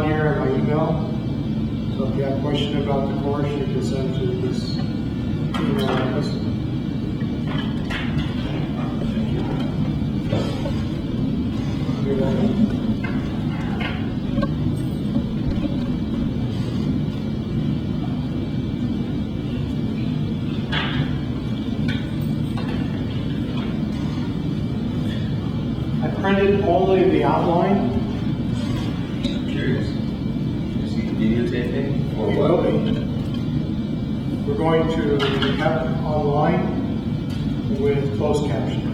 on here in my email. So if you have a question about the course, you can send to this email address. You're welcome. I printed only the outline. I'm curious. Is he videotaping or We what? will be. We're going to have it online with closed captioning.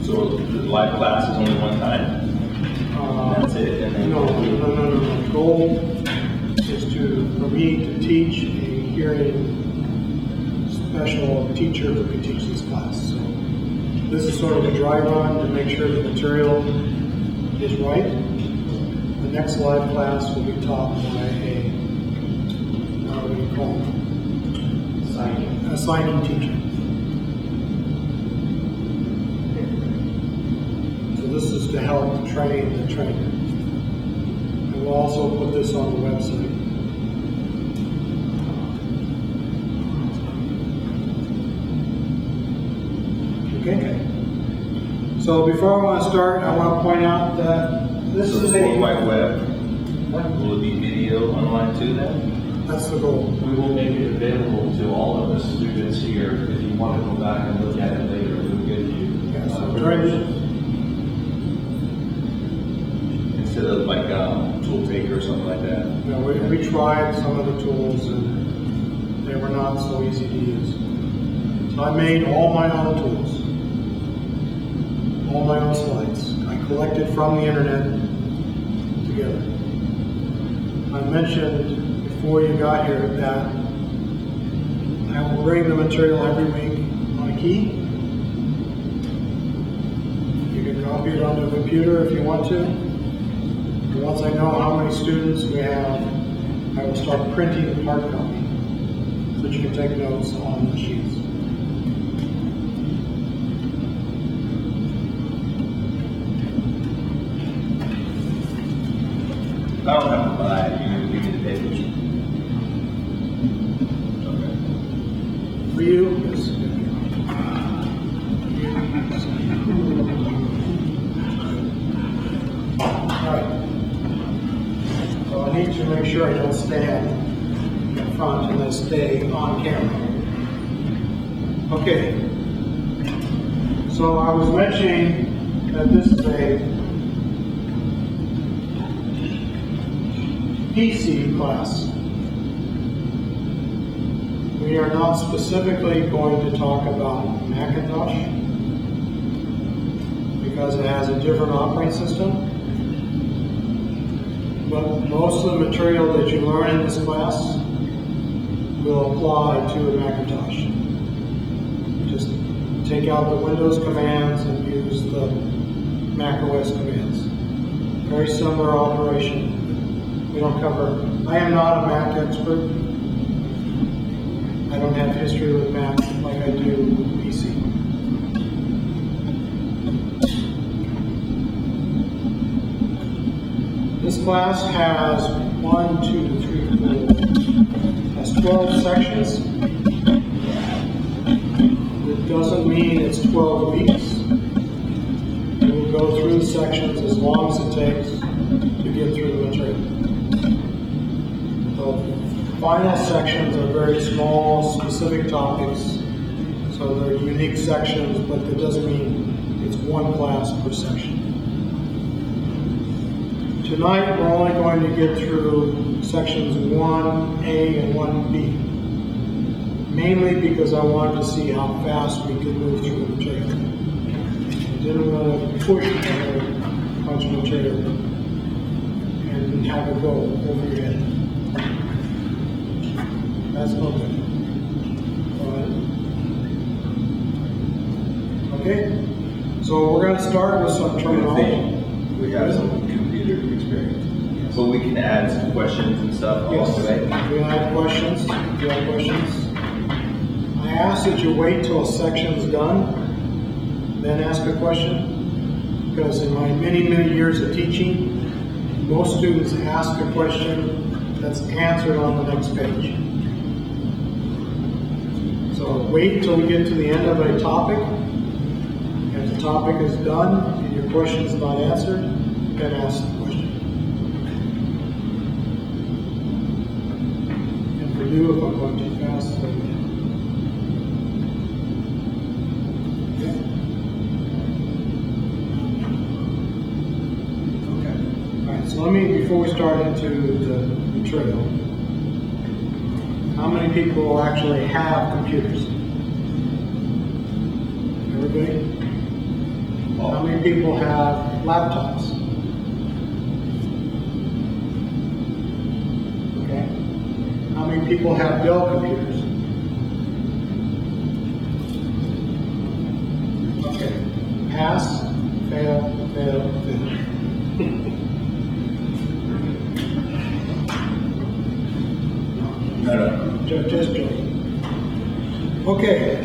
So the live class is only one time? That's it? And then No. The goal is for me to teach a hearing special teacher who can teach this class. So this is sort of a dry run to make sure the material is right. The next live class will be taught by a, what do you call it? A signing teacher. So this is to help train the trainer. And we'll also put this on the website. Okay. So before I want to start, I want to point out that this So is the World a... Wide Web, will it be video online too then? That's the goal. We will make it available to all of the students here. If you want to go back and look at it later, we'll give you Yeah, so during permission. Instead of like tool taker or something like that? You know, we tried some of the tools and they were not so easy to use. So I made all my own tools, all my own slides. I collected from the internet together. I mentioned before you got here that I will bring the material every week on a key. You can copy it on the computer if you want to. And once I know how many students we have, I will start printing the hard copy so that you can take notes on the sheets. I don't have to buy it, you can give me the papers. Okay. For you, yes. Alright. So I need to make sure I don't stand in front and I stay on camera. Okay. So I was mentioning that this is a PC class. We are not specifically going to talk about Macintosh because it has a different operating system. But most of the material that you learn in this class will apply to a Macintosh. Just take out the Windows commands and use the Mac OS commands. Very similar operation. We don't cover. I am not a Mac expert. I don't have history with Mac like I do with PC. This class has has 12 sections. It doesn't mean it's 12 weeks. We will go through the sections as long as it takes to get through the material. The final sections are very small, specific topics, so they're unique sections, but that doesn't mean it's one class per section. Tonight, we're only going to get through sections 1A and 1B, mainly because I wanted to see how fast we could move through the material. I didn't want to push a bunch of material and have it go over your head. That's no good. Okay, so we're going to start with some terminology. We have some computer experience. So we can add some questions and stuff Yes, along the way. we have questions. If you have questions, I ask that you wait till a section's done, then ask a question. because in my many, many years of teaching, most students ask a question that's answered on the next page. So wait till we get to the end of a topic. If the topic is done and your question is not answered, then ask the question. And for you, if I'm going too fast, slow down. So let me, before we start into the material, how many people actually have computers? Everybody? How many people have laptops? Okay. How many people have Dell computers? Okay. Pass, fail, fail, fail. Just joking. Okay.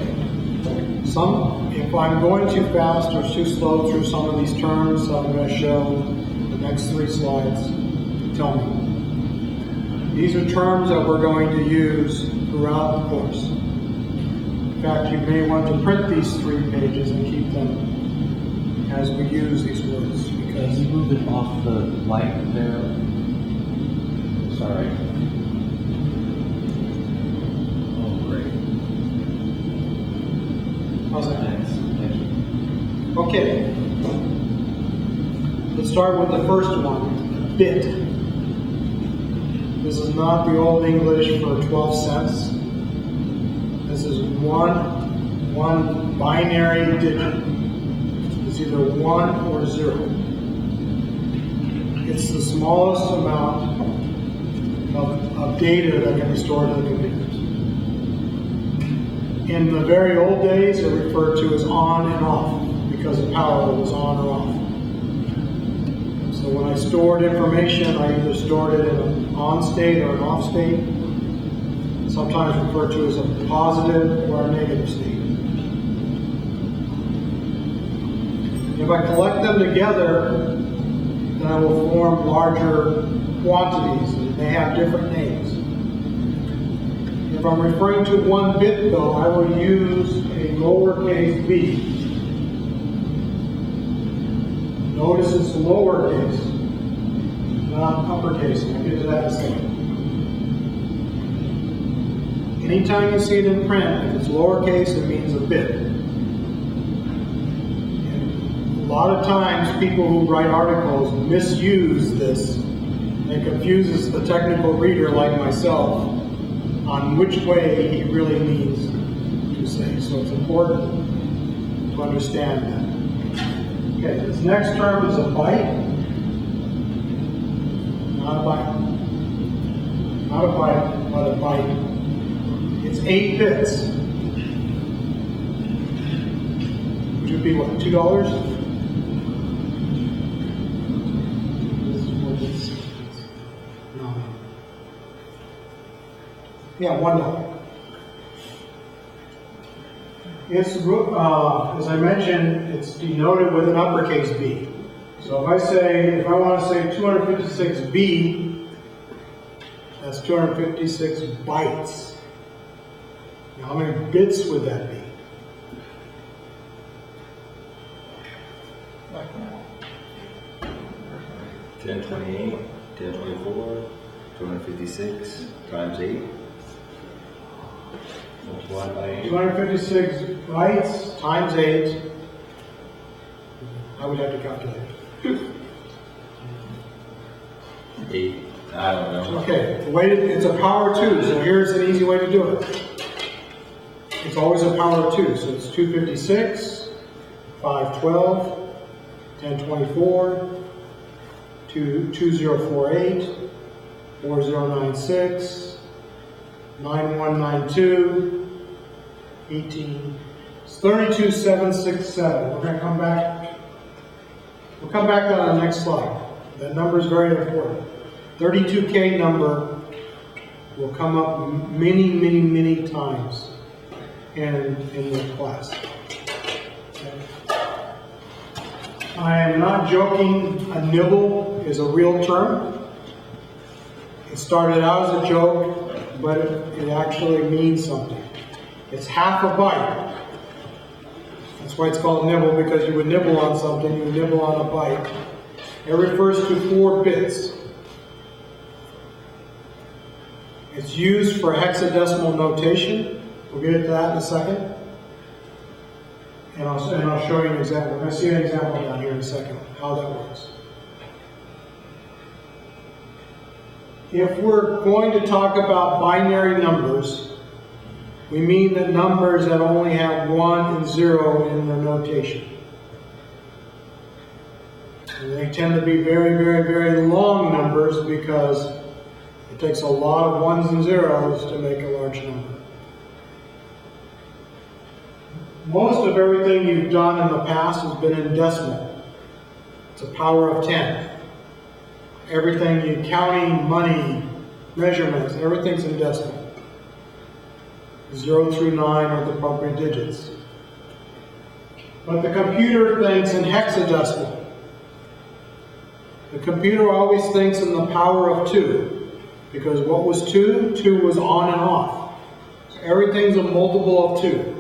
If I'm going too fast or too slow through some of these terms, I'm going to show the next 3 slides. Tell me. These are terms that we're going to use throughout the course. In fact, you may want to print these 3 pages and keep them as we use these words. Can you move it off the light there? Sorry. How's that? Thanks. Thank you. Okay. Let's start with the first one, bit. This is not the old English for 12 cents. This is one binary digit. It's either 1 or 0. It's the smallest amount of data that can be stored in the computer. In the very old days, it referred to as on and off because the power was on or off. So when I stored information, I either stored it in an on state or an off state, sometimes referred to as a positive or a negative state. If I collect them together, then I will form larger quantities, and they have different names. If I'm referring to 1 bit, though, I will use a lowercase b. Notice it's lowercase, not uppercase. I'll get to that in a second. Anytime you see it in print, if it's lowercase, it means a bit. And a lot of times, people who write articles misuse this and confuses the technical reader like myself on which way he really means to say. So it's important to understand that. Okay, this next term is a byte. Not a byte. Not a byte, but a byte. It's 8 bits. Which would be what, $2? Yeah, $1. It's, as I mentioned, it's denoted with an uppercase B. So if I want to say 256B, that's 256 bytes. Now, how many bits would that be? Like that. 1028, 1024, 256 times 8. Multiplied by 8. 256 bytes times 8. I would have to calculate. 8. I don't know. Okay, it's a power 2, so here's an easy way to do it. It's always a power 2, so it's 256, 512, 1024, 2048, 4096, 9192, 18. It's 32767. We're going to come back. We'll come back to that on the next slide. That number is very important. 32K number will come up many, many, many times in the class. I am am not joking, a nibble is a real term. It started out as a joke, but it actually means something. It's half a byte. That's why it's called nibble, because you would nibble on something, you would nibble on a byte. It refers to 4 bits. It's used for hexadecimal notation. We'll get into that in a second. And I'll show you an example. We're going to see an example down here in a second, how that works. If we're going to talk about binary numbers, we mean that numbers that only have 1 and 0 in their notation. And they tend to be very, very, very long numbers because it takes a lot of 1s and 0s to make a large number. Most of everything you've done in the past has been in decimal. It's a power of 10. Everything you counting, money, measurements, everything's in decimal. 0 through 9 are the appropriate digits. But the computer thinks in hexadecimal. The computer always thinks in the power of 2. Because what was 2? 2 was on and off. So everything's a multiple of 2.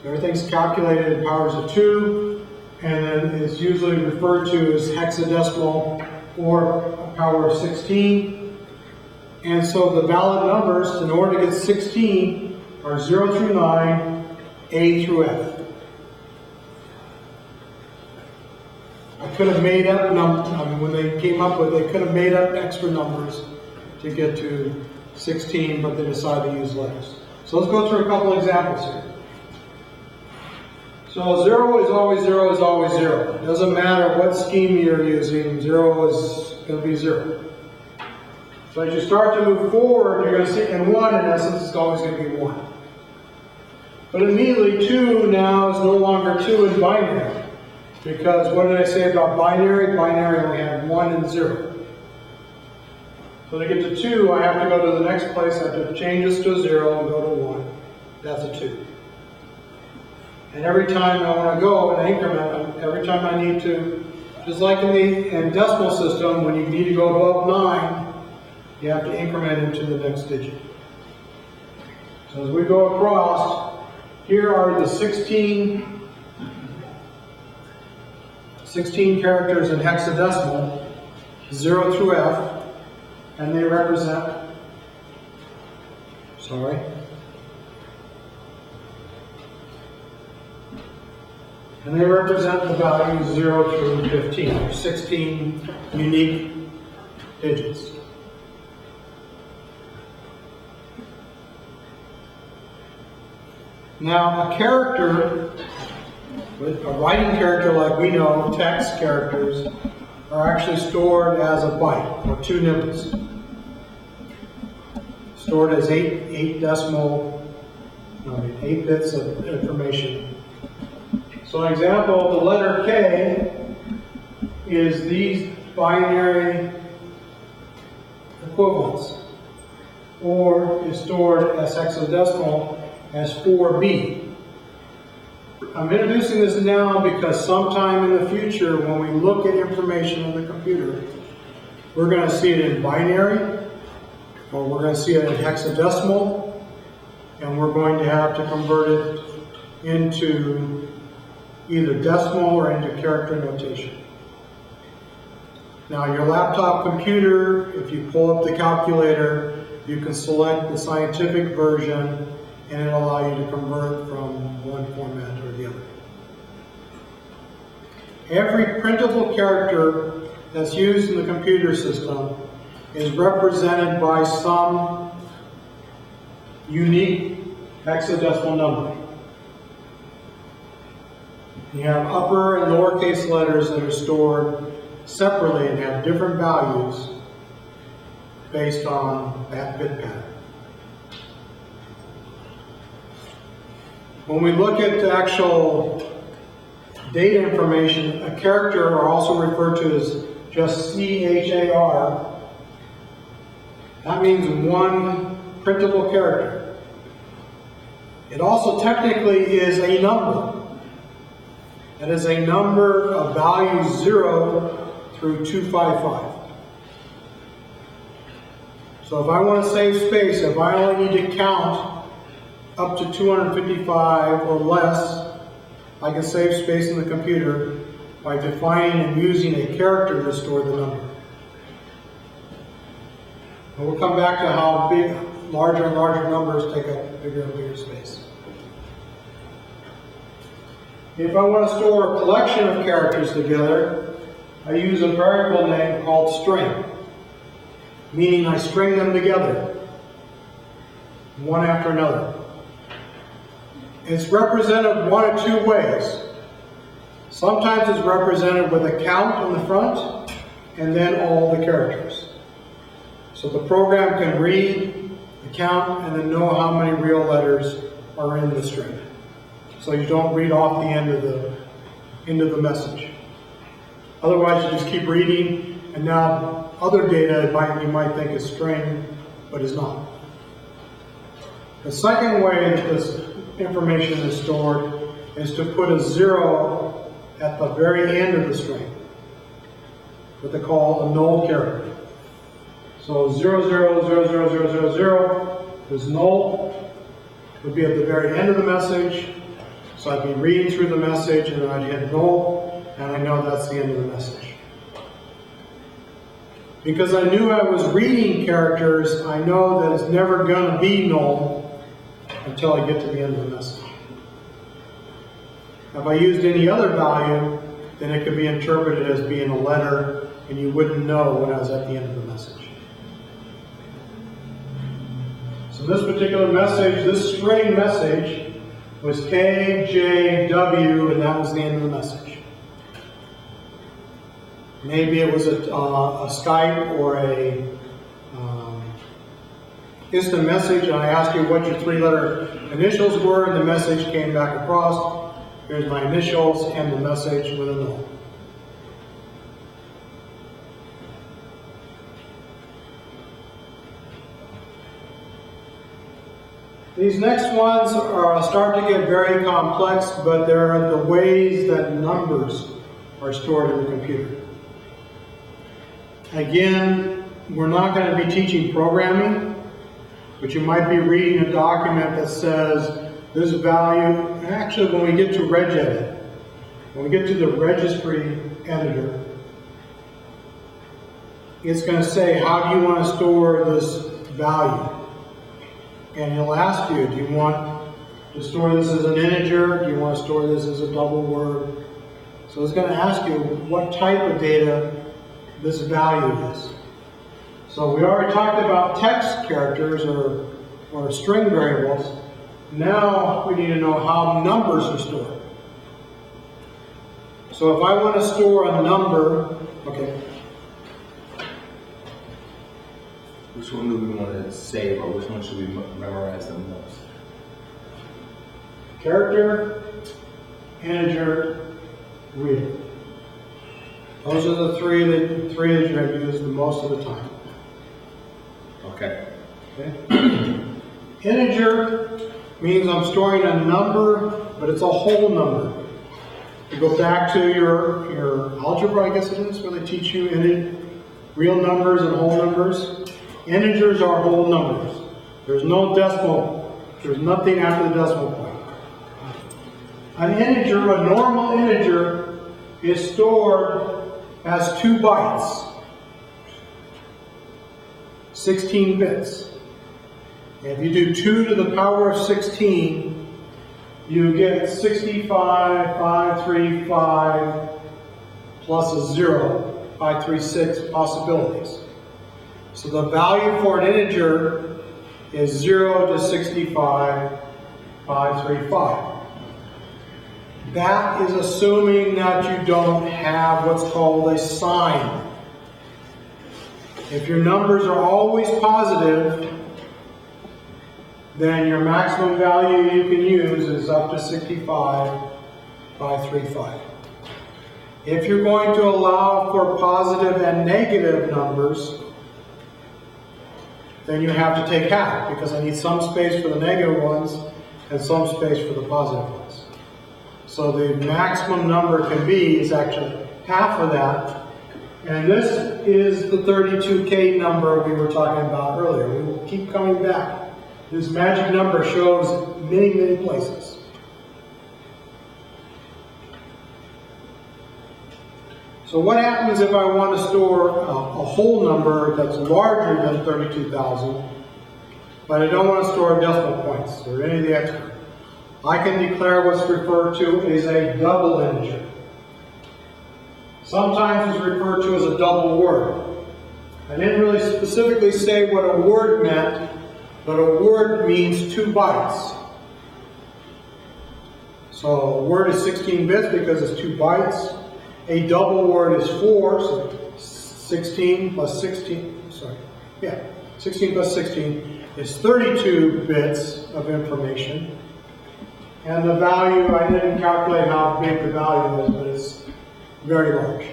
So everything's calculated in powers of 2, and then it's usually referred to as hexadecimal or a power of 16. And so the valid numbers, in order to get 16, are 0 through 9, A through F. I could have made up numbers, when they came up with it, they could have made up extra numbers to get to 16, but they decided to use letters. So let's go through a couple examples here. So 0 is always 0 is always 0. It doesn't matter what scheme you're using, 0 is going to be 0. So as you start to move forward, you're going to see, and 1 in essence is always going to be 1. But immediately 2 now is no longer 2 in binary. Because what did I say about binary? Binary only had 1 and 0. So to get to 2, I have to go to the next place, I have to change this to 0 and go to 1. That's a 2. And every time I want to go in an increment, every time I need to, just like in the decimal system, when you need to go above 9, you have to increment into the next digit. So as we go across, here are the 16 characters in hexadecimal, 0 through F, and they represent, and they represent the values 0 through 15, or 16 unique digits. Now, a character, a writing character like we know, text characters, are actually stored as a byte, or 2 nibbles. Stored as 8 bits of information. So an example, the letter K is these binary equivalents, or is stored as hexadecimal as 4B. I'm introducing this now because sometime in the future, when we look at information in the computer, we're going to see it in binary, or we're going to see it in hexadecimal, and we're going to have to convert it into either decimal or into character notation. Now, your laptop computer, if you pull up the calculator, you can select the scientific version, and it'll allow you to convert from one format or the other. Every printable character that's used in the computer system is represented by some unique hexadecimal number. You have upper and lowercase letters that are stored separately and have different values based on that bit pattern. When we look at the actual data information, a character are also referred to as just CHAR. That means one printable character. It also technically is a number. That is a number of values 0 through 255. So if I want to save space, if I only need to count up to 255 or less, I can save space in the computer by defining and using a character to store the number. And we'll come back to how big, larger and larger numbers take up bigger and bigger space. If I want to store a collection of characters together, I use a variable name called string, meaning I string them together, one after another. It's represented one of two ways. Sometimes it's represented with a count in the front, and then all the characters. So the program can read the count and then know how many real letters are in the string. So you don't read off the end of the message. Otherwise, you just keep reading, and now other data you might think is string, but is not. The second way that this information is stored is to put a 0 at the very end of the string, what they call a null character. So 000000 is null, would be at the very end of the message. So I'd be reading through the message and then I'd hit null, and I know that's the end of the message. Because I knew I was reading characters, I know that it's never going to be null until I get to the end of the message. If I used any other value, then it could be interpreted as being a letter, and you wouldn't know when I was at the end of the message. So this particular message, this string message, was K, J, W, and that was the end of the message. Maybe it was a Skype or a instant message, and I asked you what your 3-letter initials were, and the message came back across. Here's my initials and the message with a null. These next ones start to get very complex, but they're the ways that numbers are stored in the computer. Again, we're not going to be teaching programming, but you might be reading a document that says this value. Actually, when we get to regedit, when we get to the registry editor, it's going to say, how do you want to store this value? And he'll ask you, do you want to store this as an integer? Do you want to store this as a double word? So it's going to ask you what type of data this value is. So we already talked about text characters or string variables. Now we need to know how numbers are stored. So if I want to store a number, okay. Which one do we want to save, or which one should we memorize the most? Character, integer, real. Those are the three that you're going to use the most of the time. Okay. Integer means I'm storing a number, but it's a whole number. You go back to your algebra, I guess it is, where they teach you real numbers and whole numbers. Integers are whole numbers. There's no decimal. There's nothing after the decimal point. An integer, a normal integer, is stored as 2 bytes, 16 bits. And if you do 2 to the power of 16, you get 65,535 plus a 0, 536 possibilities. So the value for an integer is 0 to 65,535. That is assuming that you don't have what's called a sign. If your numbers are always positive, then your maximum value you can use is up to 65,535. If you're going to allow for positive and negative numbers, then you have to take half, because I need some space for the negative ones and some space for the positive ones. So the maximum number can be is actually half of that. And this is the 32K number we were talking about earlier. We will keep coming back. This magic number shows many, many places. So what happens if I want to store a whole number that's larger than 32,000, but I don't want to store decimal points or any of the extra? I can declare what's referred to as a double integer. Sometimes it's referred to as a double word. I didn't really specifically say what a word meant, but a word means 2 bytes. So a word is 16 bits because it's 2 bytes. A double word is 4, so 16 plus 16, 16 plus 16 is 32 bits of information. And the value, I didn't calculate how big the value is, but it's very large.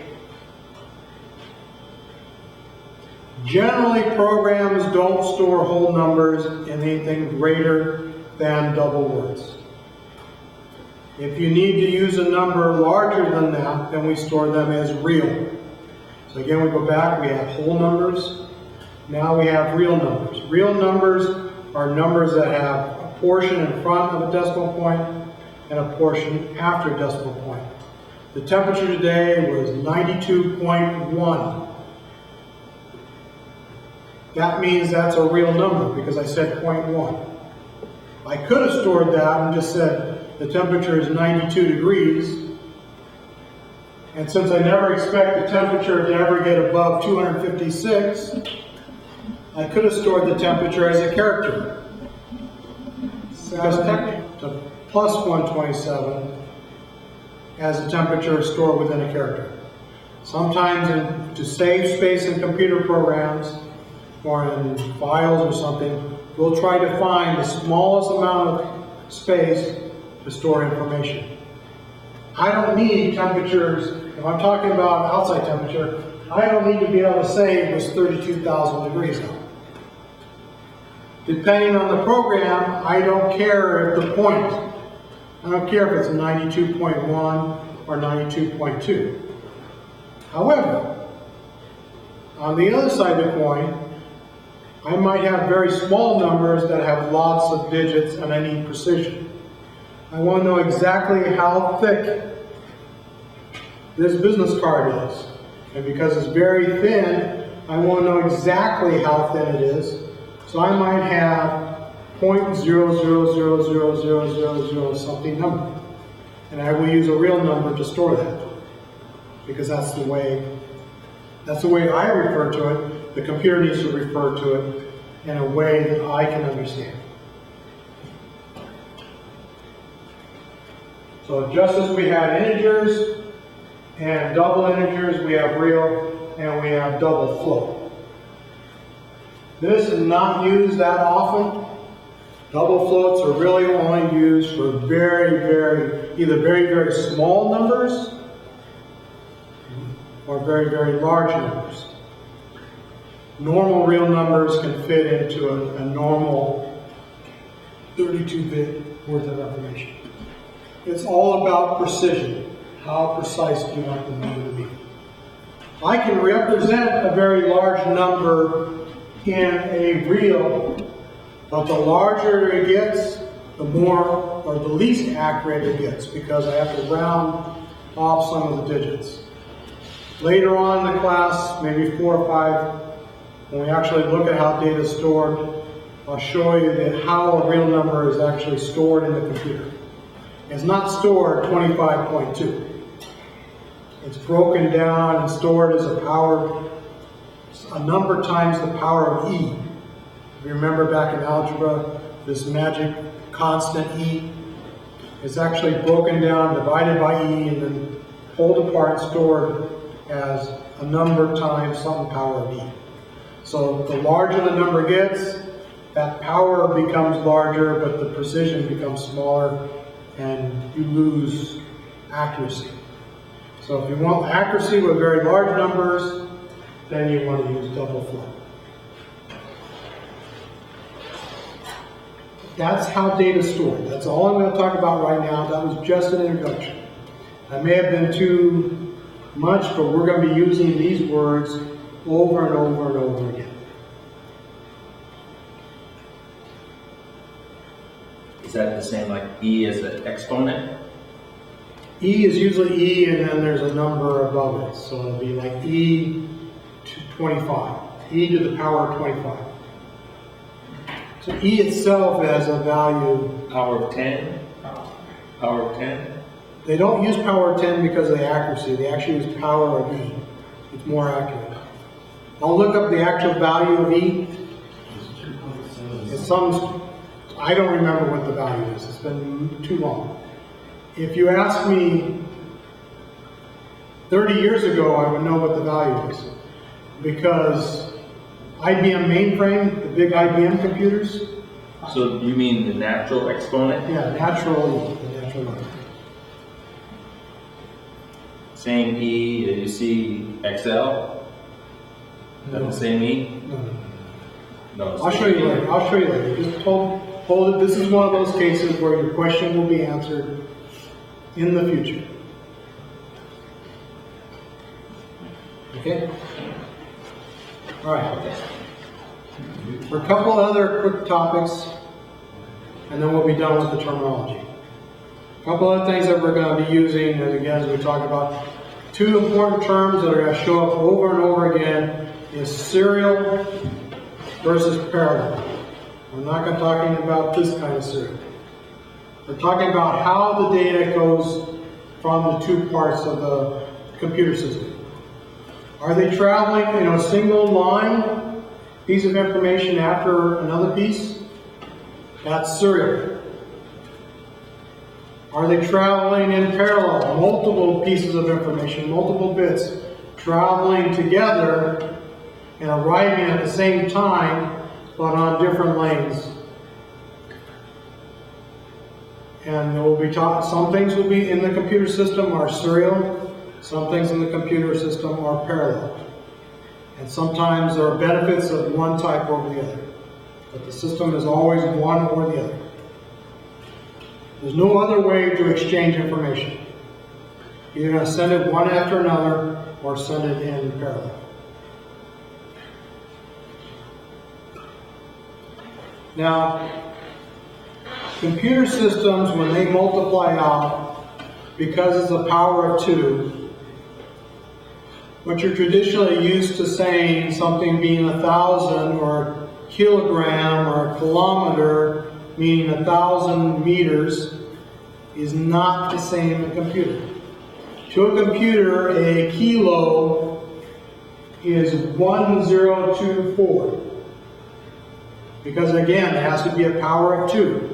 Generally, programs don't store whole numbers in anything greater than double words. If you need to use a number larger than that, then we store them as real. So again, we go back, we have whole numbers. Now we have real numbers. Real numbers are numbers that have a portion in front of a decimal point and a portion after a decimal point. The temperature today was 92.1. That means that's a real number because I said 0.1. I could have stored that and just said the temperature is 92 degrees. And since I never expect the temperature to ever get above 256, I could have stored the temperature as a character. Because to plus 127 as a temperature stored within a character. Sometimes to save space in computer programs or in files or something, we'll try to find the smallest amount of space to store information. I don't need temperatures, if I'm talking about outside temperature, I don't need to be able to say it was 32,000 degrees out. Depending on the program, I don't care if the point. I don't care if it's 92.1 or 92.2. However, on the other side of the coin, I might have very small numbers that have lots of digits and I need precision. I want to know exactly how thick this business card is. And because it's very thin, I want to know exactly how thin it is. So I might have 0.0000000 something number. And I will use a real number to store that. Because that's the way I refer to it. The computer needs to refer to it in a way that I can understand. So just as we had integers and double integers, we have real and we have double float. This is not used that often. Double floats are really only used for either very small numbers or very large numbers. Normal real numbers can fit into a normal 32-bit worth of information. It's all about precision. How precise do you want the number to be? I can represent a very large number in a real, but the larger it gets, the more or the least accurate it gets because I have to round off some of the digits. Later on in the class, maybe 4 or 5, when we actually look at how data is stored, I'll show you that how a real number is actually stored in the computer. It's not stored 25.2. It's broken down and stored as a number times the power of e. If you remember back in algebra, this magic constant e is actually broken down, divided by e, and then pulled apart, stored as a number times some power of e. So the larger the number gets, that power becomes larger, but the precision becomes smaller, and you lose accuracy. So if you want accuracy with very large numbers, then you want to use double float. That's how data is stored. That's all I'm going to talk about right now. That was just an introduction. I may have been too much, but we're going to be using these words over and over and over again. Is that the same like E as an exponent? E is usually E, and then there's a number above it. So it'll be like E to 25. E to the power of 25. So E itself has a value. Power of 10? Power of 10? They don't use power of 10 because of the accuracy. They actually use power of E. It's more accurate. I'll look up the actual value of E. It's some, I don't remember what the value is. It's been too long. If you ask me 30 years ago, I would know what the value is. Because IBM mainframe, the big IBM computers. So you mean the natural exponent? Yeah, the natural number. Same E that you see Excel? Is that the same E? No. No. I'll show you later. I'll show you later. Just hold it. This is one of those cases where your question will be answered in the future. Okay? All right. For a couple other quick topics, and then we'll be done with the terminology. A couple other things that we're going to be using, and again, as we talk about, two important terms that are going to show up over and over again is serial versus parallel. We're not going to talking about this kind of serial. We're talking about how the data goes from the two parts of the computer system. Are they traveling in a single line, piece of information after another piece? That's serial. Are they traveling in parallel, multiple pieces of information, multiple bits, traveling together and arriving at the same time, but on different lanes? And there will be taught, some things will be in the computer system are serial, some things in the computer system are parallel. And sometimes there are benefits of one type over the other. But the system is always one or the other. There's no other way to exchange information. You're going to send it one after another or send it in parallel. Now, computer systems, when they multiply out, because it's a power of 2, what you're traditionally used to saying, something being 1,000 or a kilogram or a kilometer, meaning 1,000 meters, is not the same in a computer. To a computer, a kilo is 1024. Because again, it has to be a power of 2.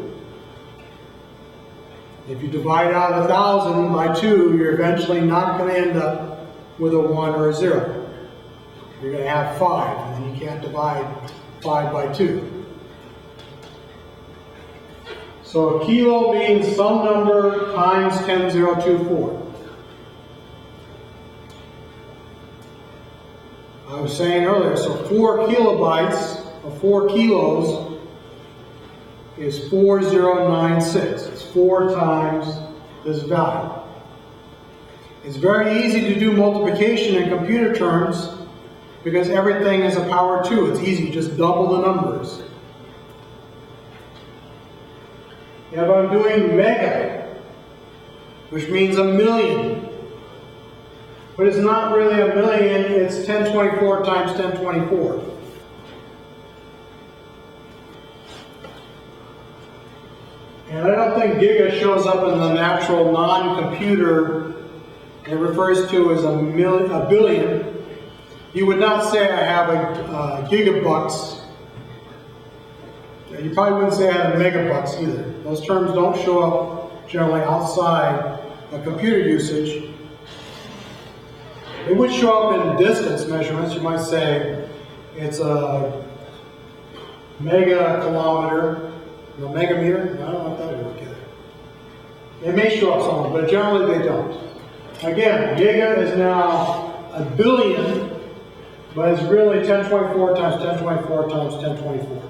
If you divide out 1,000 by 2, you're eventually not going to end up with a 1 or a 0. You're going to have 5, and then you can't divide 5 by 2. So a kilo means some number times 10,024. I was saying earlier, so 4 kilobytes or 4 kilos is 4096. It's 4 times this value. It's very easy to do multiplication in computer terms because everything is a power 2. It's easy, just double the numbers. If I'm doing mega, which means a million, but it's not really a million, it's 1024 times 1024. And I don't think giga shows up in the natural non-computer. It refers to as a billion. You would not say I have a gigabucks. You probably wouldn't say I have megabucks either. Those terms don't show up generally outside of computer usage. It would show up in distance measurements. You might say it's a mega kilometer, no megameter. I don't know if that would work either. It may show up somewhere, but generally they don't. Again, giga is now a billion, but it's really 1024 times 1024 times 1024.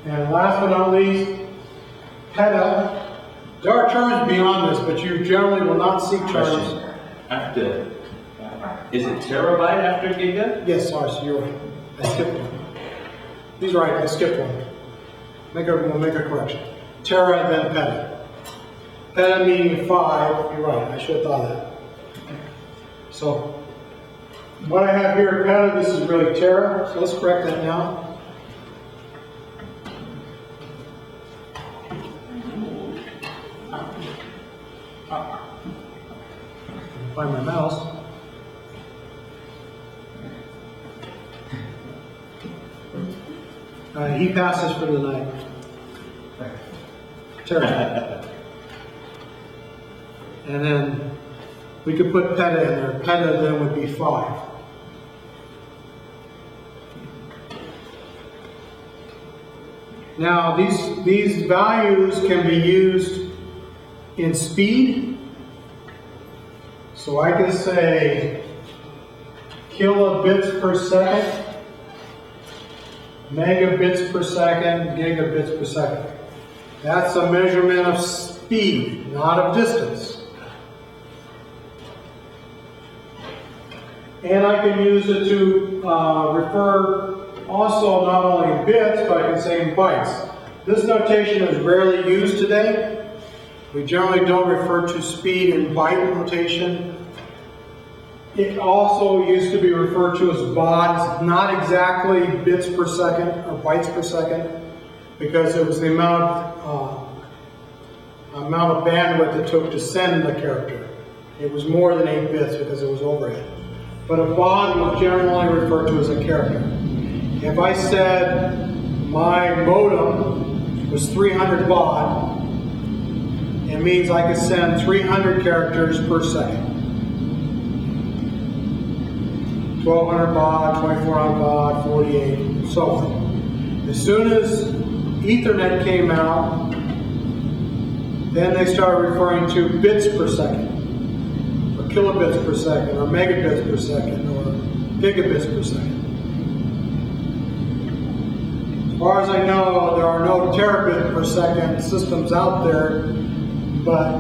And last but not least, PETA. There are terms beyond this, but you generally will not see terms. Question. After, is it terabyte after giga? Yes, sorry, so you're right. I skipped one. He's right, I skipped one. We'll make a correction. Tera, then PETA. PETA meaning 5, you're right, I should have thought of that. So, what I have here at PETA, this is really Tera, so let's correct that now. Find my mouse. He passes for the night. Tera. And then we could put PETA in there. PETA then would be 5. Now these values can be used in speed. So I can say kilobits per second, megabits per second, gigabits per second. That's a measurement of speed, not of distance. And I can use it to refer also not only in bits, but I can say in bytes. This notation is rarely used today. We generally don't refer to speed in byte notation. It also used to be referred to as baud, not exactly bits per second or bytes per second, because it was the amount of bandwidth it took to send the character. It was more than 8 bits because it was overhead. But a baud was generally referred to as a character. If I said my modem was 300 baud, it means I could send 300 characters per second. 1200 baud, 2400 baud, 48, so on. As soon as Ethernet came out, then they started referring to bits per second, or kilobits per second, or megabits per second, or gigabits per second. As far as I know, there are no terabit per second systems out there, but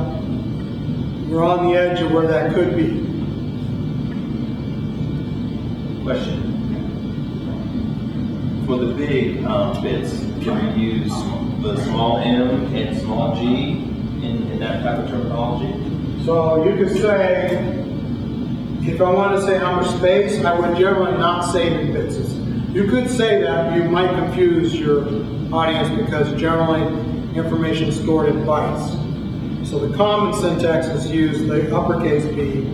we're on the edge of where that could be. Question. For the big bits, can we use the small m and small g in that type of terminology? So you could say, if I want to say how much space, I would generally not say it in bits. You could say that, but you might confuse your audience because generally information is stored in bytes. So the common syntax is use the uppercase B,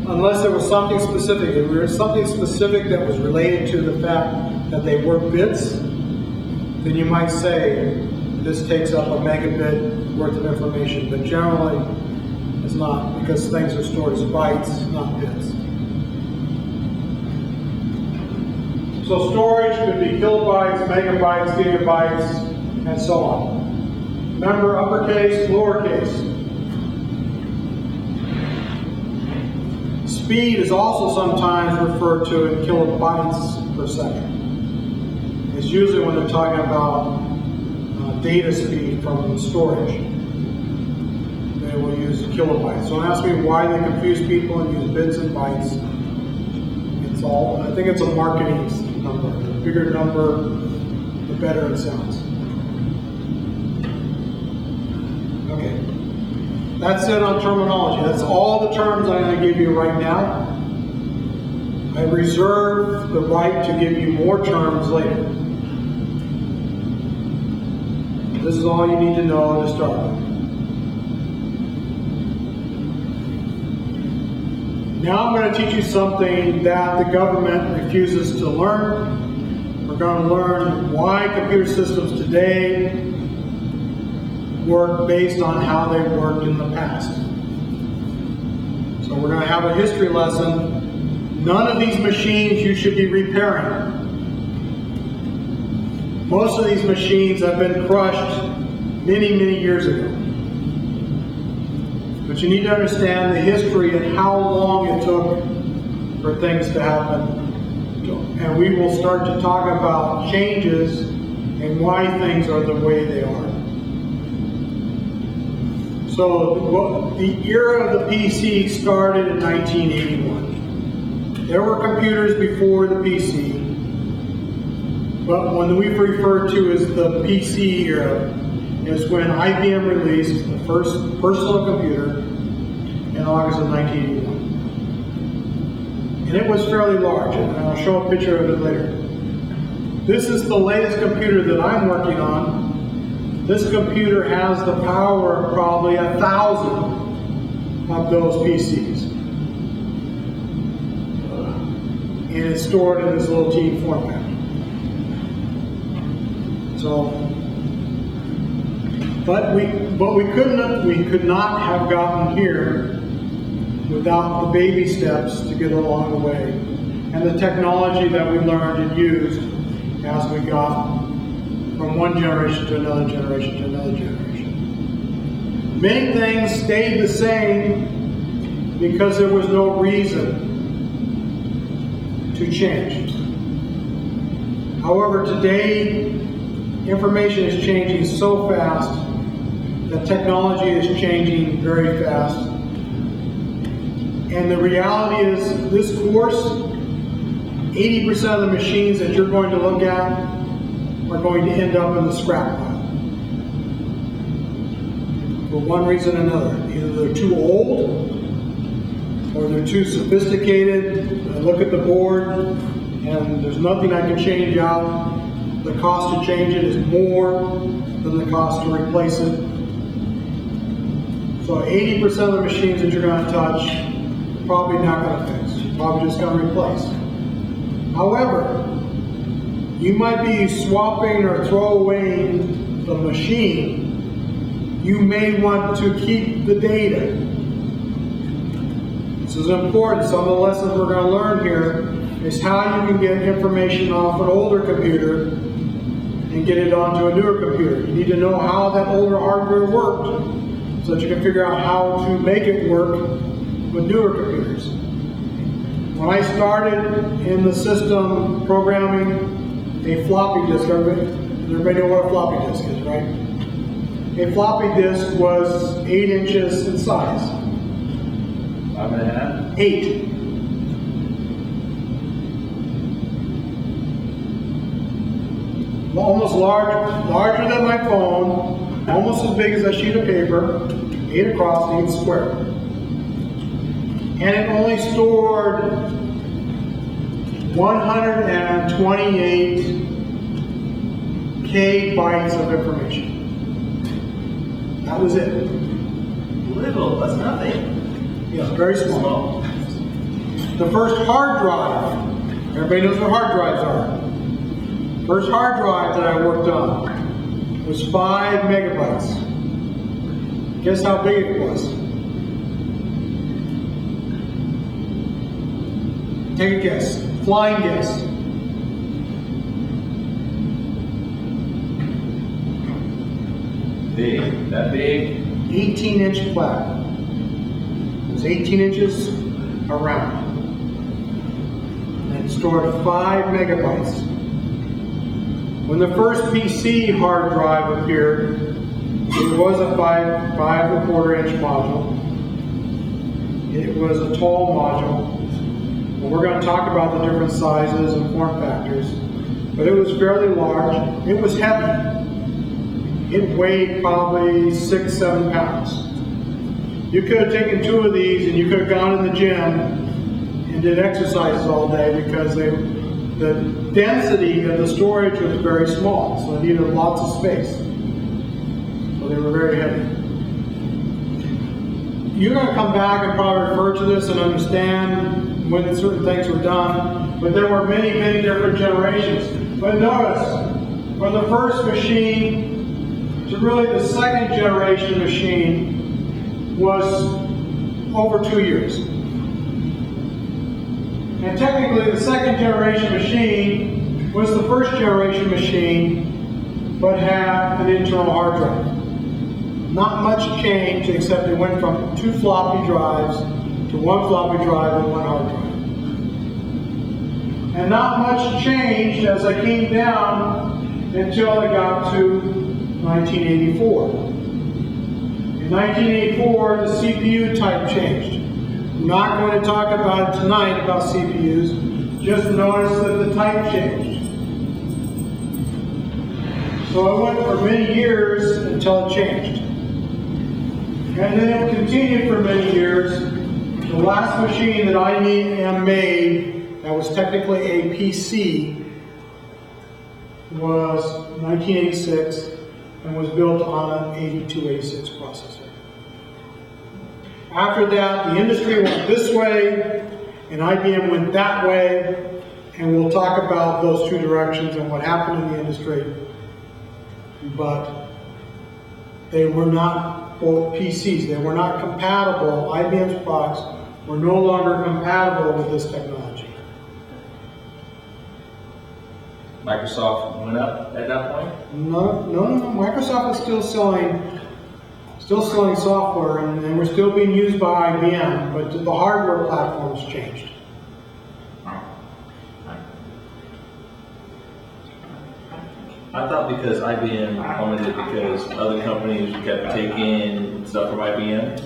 unless there was something specific. If there was something specific that was related to the fact that they were bits, then you might say this takes up a megabit worth of information, but generally it's not, because things are stored as bytes, not bits. So storage could be kilobytes, megabytes, gigabytes, and so on. Remember, uppercase, lowercase. Speed is also sometimes referred to in kilobytes per second. It's usually when they're talking about data speed from storage. They will use kilobytes. Don't ask me why they confuse people and use bits and bytes. It's all, I think it's a marketing number. The bigger number, the better it sounds. Okay. That's it on terminology. That's all the terms I'm going to give you right now. I reserve the right to give you more terms later. This is all you need to know to start with. Now I'm going to teach you something that the government refuses to learn. We're going to learn why computer systems today work based on how they worked in the past. So we're going to have a history lesson. None of these machines you should be repairing. Most of these machines have been crushed many, many years ago. But you need to understand the history and how long it took for things to happen and we will start to talk about changes and why things are the way they are. So the era of the PC started in 1981. There were computers before the PC, but when we refer to as the PC era is when IBM released the first personal computer in August of 1981. And it was fairly large, and I'll show a picture of it later. This is the latest computer that I'm working on. This computer has the power of probably 1,000 of those PCs. And it's stored in this little teeny format. So, but we could not have gotten here without the baby steps to get along the way, and the technology that we learned and used as we got from one generation to another generation to another generation. Many things stayed the same because there was no reason to change. However, today, information is changing so fast that technology is changing very fast. And the reality is, this course, 80% of the machines that you're going to look at are going to end up in the scrap pile. For one reason or another. Either they're too old, or they're too sophisticated. I look at the board, and there's nothing I can change out. The cost to change it is more than the cost to replace it. So 80% of the machines that you're going to touch, probably not going to fix. You're probably just going to replace. However, you might be swapping or throw away the machine. You may want to keep the data. This is important. Some of the lessons we're going to learn here is how you can get information off an older computer and get it onto a newer computer. You need to know how that older hardware worked so that you can figure out how to make it work with newer computers. When I started in the system programming a floppy disk, everybody know what a floppy disk is, right? A floppy disk was 8 inches in size. 5.5? 8. Almost larger than my phone, almost as big as a sheet of paper, 8 across, 8 square. And it only stored 128 bytes of information. That was it. Little, that's nothing. Yes, very small. The first hard drive, everybody knows what hard drives are. First hard drive that I worked on was 5 megabytes. Guess how big it was? Take a guess. Flying guess. Big. That big? 18-inch flat. It was 18 inches around. And it stored 5 megabytes. When the first PC hard drive appeared, it was a 5.25-inch module. It was a tall module. And we're going to talk about the different sizes and form factors. But it was fairly large. It was heavy. It weighed probably 6-7 pounds. You could have taken 2 of these and you could have gone in the gym and did exercises all day because the density of the storage was very small, so it needed lots of space. So they were very heavy. You're going to come back and probably refer to this and understand when certain things were done, but there were many, many different generations. But notice, from the first machine to really the second generation machine was over 2 years. And technically the second generation machine was the first generation machine, but had an internal hard drive. Not much changed except it went from 2 floppy drives to 1 floppy drive and 1 hard drive. And not much changed as I came down until I got to 1984. In 1984, the CPU type changed. I'm not going to talk about it tonight about CPUs, just notice that the type changed. So it went for many years until it changed. And then it continued for many years. The last machine that IBM made that was technically a PC was 1986 and was built on an 8286 processor. After that, the industry went this way, and IBM went that way, and we'll talk about those two directions and what happened in the industry. But they were not both PCs. They were not compatible. IBM's products were no longer compatible with this technology. Microsoft went up at that point? No. Microsoft is still selling software, and we're still being used by IBM, but the hardware platforms changed. I thought because IBM owned it because other companies kept taking stuff from IBM.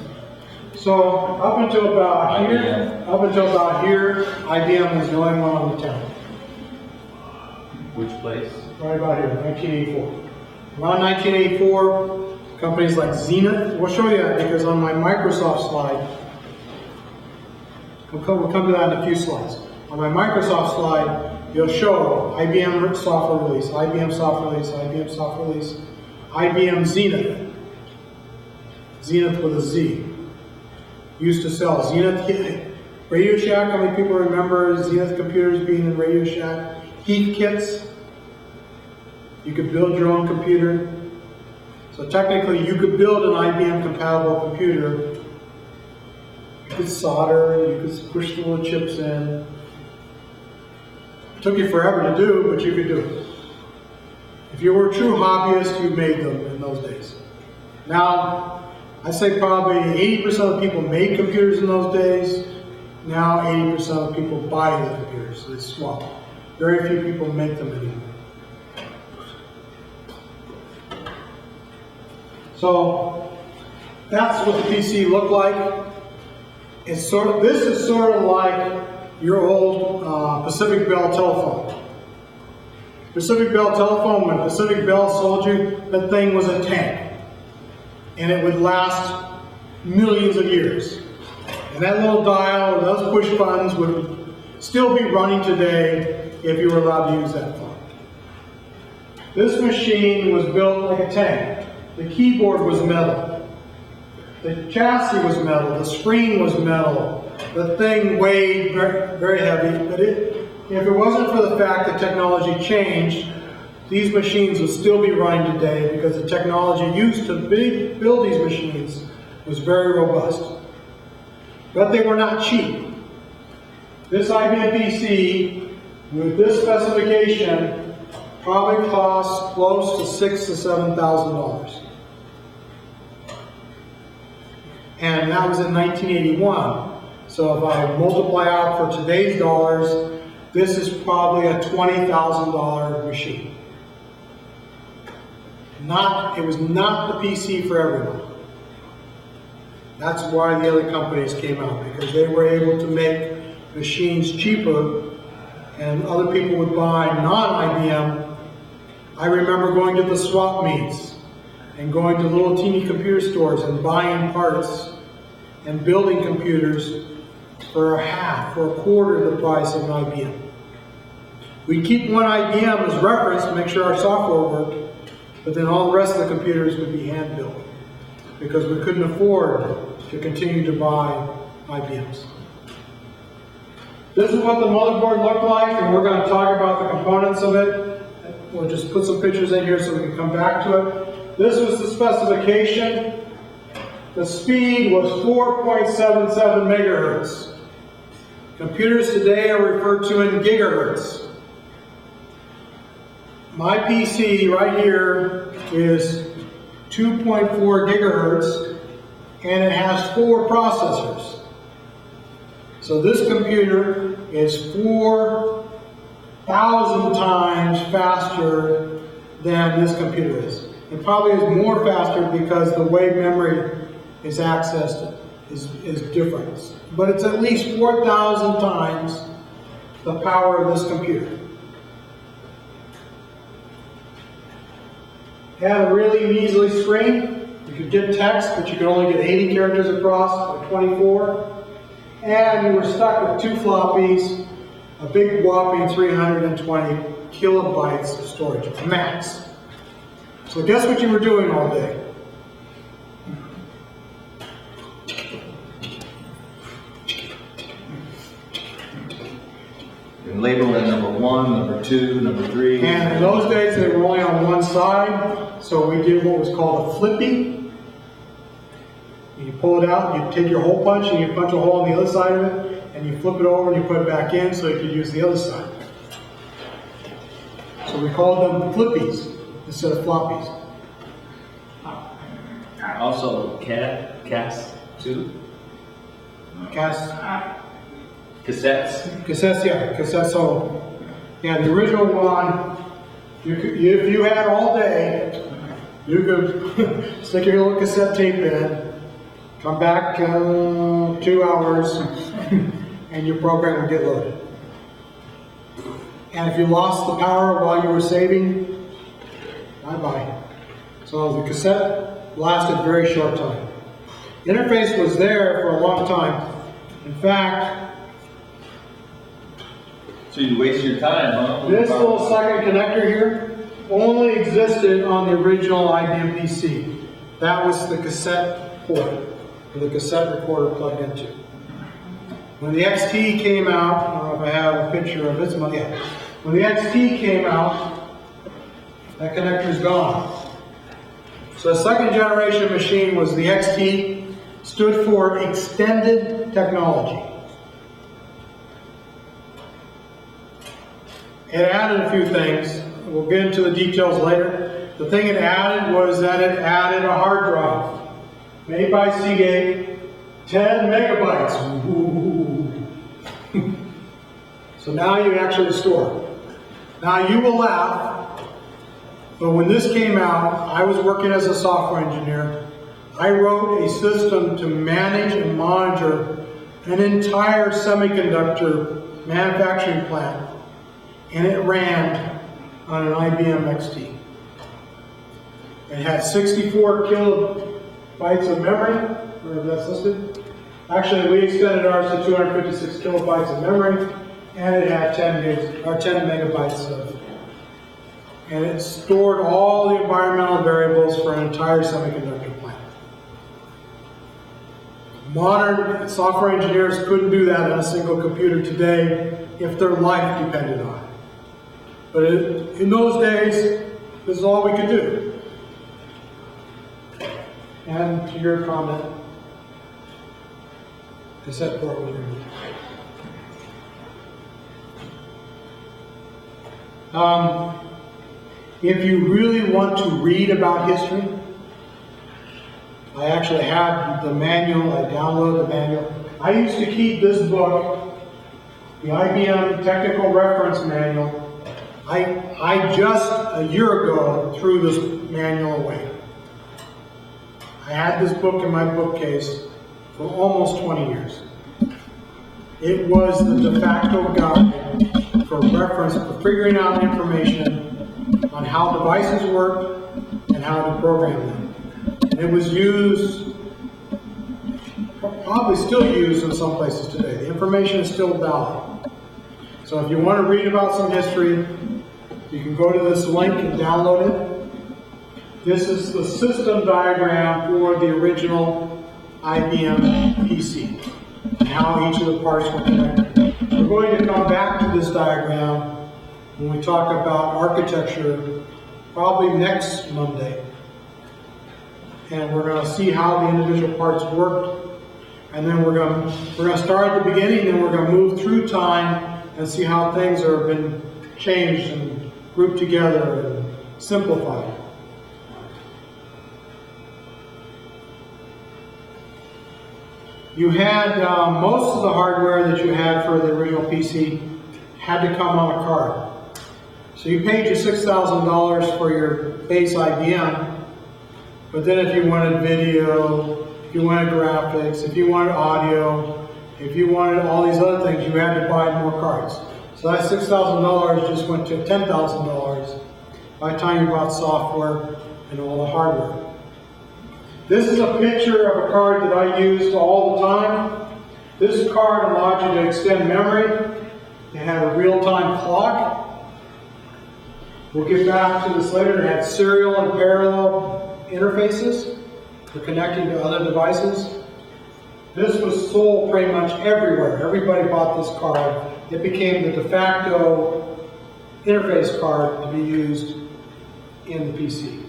So up until about here, IBM was the only one on the town. Which place? Right about here, 1984. Around 1984, companies like Zenith, we'll show you that because on my Microsoft slide, we'll come to that in a few slides. On my Microsoft slide, you'll show IBM software release, IBM software release, IBM software release, IBM Zenith. Zenith with a Z. Used to sell Zenith Radio Shack. How many people remember Zenith computers being in Radio Shack? Heath kits. You could build your own computer. So technically, you could build an IBM compatible computer. You could solder, you could push the little chips in. It took you forever to do, but you could do it. If you were a true hobbyist, you made them in those days. Now, I say probably 80% of people made computers in those days. Now 80% of people buy the computers. It's small. Very few people make them anymore. So that's what the PC looked like. This is sort of like your old Pacific Bell telephone. Pacific Bell telephone, when Pacific Bell sold you, that thing was a tank. And it would last millions of years. And that little dial and those push buttons would still be running today if you were allowed to use that phone. This machine was built like a tank. The keyboard was metal. The chassis was metal. The screen was metal. The thing weighed very, very heavy. But if it wasn't for the fact that technology changed, these machines would still be running today because the technology used to build these machines was very robust. But they were not cheap. This IBM PC with this specification probably cost close to $6,000 to $7,000. And that was in 1981. So if I multiply out for today's dollars, this is probably a $20,000 machine. It was not the PC for everyone. That's why the other companies came out, because they were able to make machines cheaper and other people would buy non-IBM. I remember going to the swap meets and going to little teeny computer stores and buying parts and building computers for a quarter of the price of an IBM. We'd keep one IBM as reference to make sure our software worked, but then all the rest of the computers would be hand-built because we couldn't afford to continue to buy IBMs. This is what the motherboard looked like, and we're going to talk about the components of it. We'll just put some pictures in here so we can come back to it. This was the specification. The speed was 4.77 megahertz. Computers today are referred to in gigahertz. My PC right here is 2.4 gigahertz, and it has 4 processors. So this computer is 4 1,000 times faster than this computer is. It probably is more faster because the way memory is accessed is different. But it's at least 4,000 times the power of this computer. It had a really measly screen. You could get text, but you could only get 80 characters across, or 24. And you were stuck with 2 floppies, a big whopping 320 kilobytes of storage, max. So guess what you were doing all day? And labeling number 1, number 2, number 3. And in those days, they were only on one side, so we did what was called a flippy. You pull it out, you take your hole punch, and you punch a hole on the other side of it, and you flip it over and you put it back in so you could use the other side. So we called them flippies instead of floppies. Also, CAS too. Cassettes, Cassettes. yeah, cassettes. So, yeah, the original one, if you had all day, you could stick your little cassette tape in, come back 2 hours, and your program would get loaded. And if you lost the power while you were saving, bye-bye. So the cassette lasted a very short time. The interface was there for a long time. In fact, So you waste your time, huh? this little second connector here only existed on the original IBM PC. That was the cassette port, or the cassette recorder plugged into. When the XT came out, I don't know if I have a picture of it, yeah. When the XT came out, that connector's gone. So the second generation machine was the XT, stood for Extended Technology. It added a few things. We'll get into the details later. The thing it added was that it added a hard drive made by Seagate, 10 megabytes. Ooh. So now you actually store. Now you will laugh, but when this came out, I was working as a software engineer. I wrote a system to manage and monitor an entire semiconductor manufacturing plant, and it ran on an IBM XT. It had 64 kilobytes of memory, wherever that's listed. Actually, we extended ours to 256 kilobytes of memory, and it had 10 megabytes of, and it stored all the environmental variables for an entire semiconductor plant. Modern software engineers couldn't do that on a single computer today if their life depended on it. But in those days, this is all we could do. And to your comment, cassette port was removed. If you really want to read about history, I actually have the manual, I downloaded the manual. I used to keep this book, the IBM Technical Reference Manual. I just a year ago threw this manual away. I had this book in my bookcase for almost 20 years. It was the de facto guide for reference, for figuring out information on how devices work and how to program them. And it was used, probably still used in some places today. The information is still valid. So if you want to read about some history, you can go to this link and download it. This is the system diagram for the original IBM PC and how each of the parts were connected. We're going to come back to this diagram when we talk about architecture, probably next Monday. And we're going to see how the individual parts worked. And then we're going to start at the beginning, and we're going to move through time and see how things have been changed and grouped together and simplified. You had most of the hardware that you had for the original PC had to come on a card. So you paid your $6,000 for your base IBM, but then if you wanted video, if you wanted graphics, if you wanted audio, if you wanted all these other things, you had to buy more cards. So that $6,000 just went to $10,000 by the time you bought software and all the hardware. This is a picture of a card that I used all the time. This card allowed you to extend memory. It had a real-time clock. We'll get back to this later. It had serial and parallel interfaces for connecting to other devices. This was sold pretty much everywhere. Everybody bought this card. It became the de facto interface card to be used in the PC.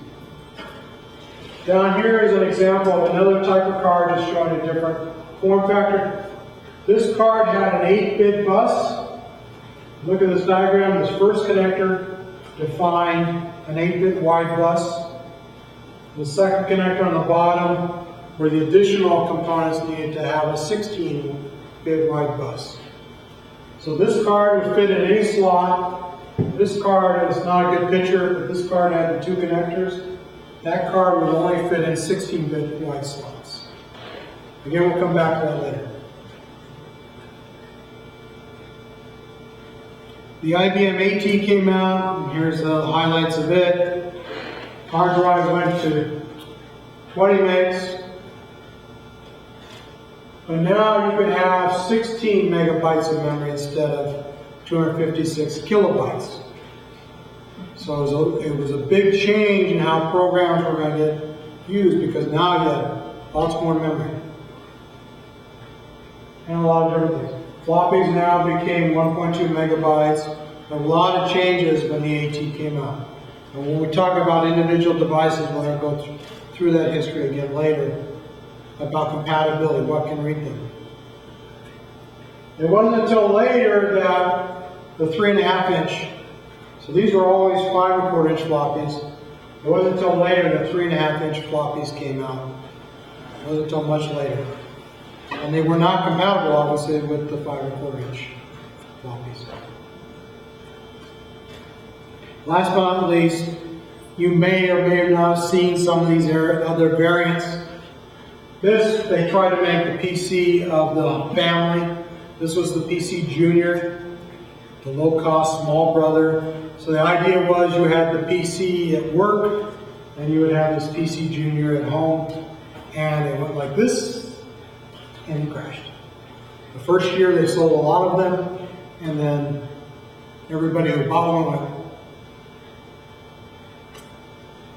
Down here is an example of another type of card just showing a different form factor. This card had an 8-bit bus. Look at this diagram. This first connector defined an 8-bit wide bus. The second connector on the bottom were the additional components needed to have a 16-bit wide bus. So this card would fit in any slot. This card is not a good picture, but this card had the 2 connectors. That card would only fit in 16-bit wide slots. Again, we'll come back to that later. The IBM AT came out, and here's the highlights of it. Hard drive went to 20 megs. But now you can have 16 megabytes of memory instead of 256 kilobytes. So it was a big change in how programs were going to get used, because now you had lots more memory. And a lot of different things. Floppies now became 1.2 megabytes. A lot of changes when the AT came out. And when we talk about individual devices, we're going to go through that history again later about compatibility, what can read them. It wasn't until later that the 3.5 inch, so these were always 5 1/4 inch floppies. It wasn't until later that 3.5 inch floppies came out. It wasn't until much later. And they were not compatible, obviously, with the 5 1/4 inch floppies. Last but not least, you may or may not have seen some of these other variants. This, they tried to make the PC of the family. This was the PC Junior, the low-cost small brother. So the idea was you had the PC at work, and you would have this PC Junior at home, and it went like this, and it crashed. The first year they sold a lot of them, and then everybody who bought one went,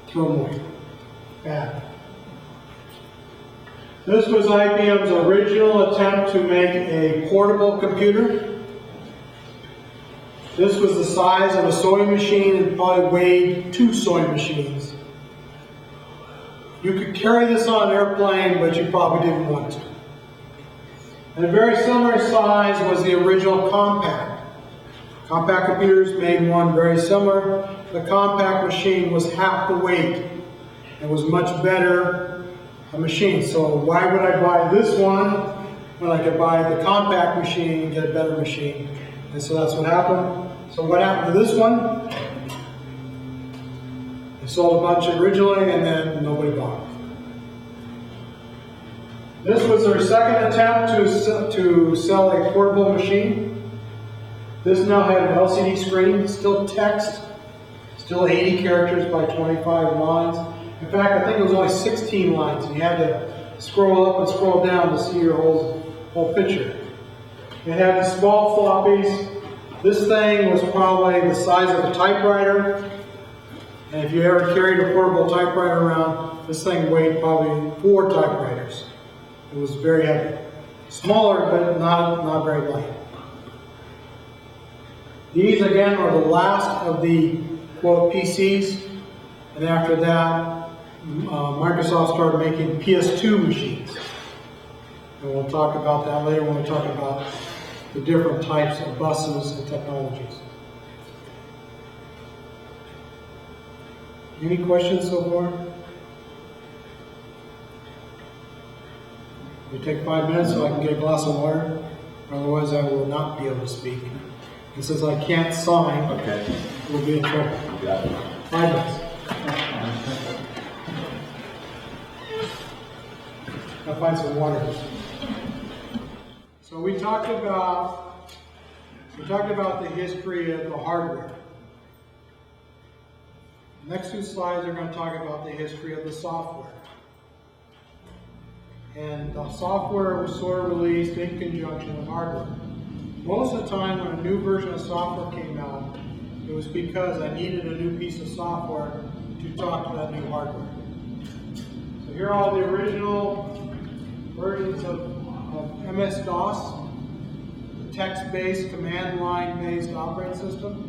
throw them away. Bad. This was IBM's original attempt to make a portable computer. This was the size of a sewing machine and probably weighed 2 sewing machines. You could carry this on an airplane, but you probably didn't want to. And a very similar size was the original Compact. Compact computers made one very similar. The Compact machine was half the weight. It was much better a machine. So why would I buy this one when I could buy the Compact machine and get a better machine? And so that's what happened. So what happened to this one? They sold a bunch originally, and then nobody bought it. This was their second attempt to sell a portable machine. This now had an LCD screen, still text, still 80 characters by 25 lines. In fact, I think it was only 16 lines, and you had to scroll up and scroll down to see your whole picture. It had the small floppies. This thing was probably the size of a typewriter, and if you ever carried a portable typewriter around, this thing weighed probably 4 typewriters. It was very heavy. Smaller, but not very light. These, again, are the last of the, quote, PCs, and after that, Microsoft started making PS2 machines. And we'll talk about that later when we talk about the different types of buses and technologies. Any questions so far? We take 5 minutes so I can get a glass of water, otherwise I will not be able to speak. And since I can't sign, Okay. we'll be in trouble. Got it. 5 minutes. I'll find some water. So we talked about the history of the hardware. The next 2 slides are going to talk about the history of the software. And the software was sort of released in conjunction with hardware. Most of the time when a new version of software came out, it was because I needed a new piece of software to talk to that new hardware. So here are all the original versions of MS-DOS, the text-based, command line-based operating system.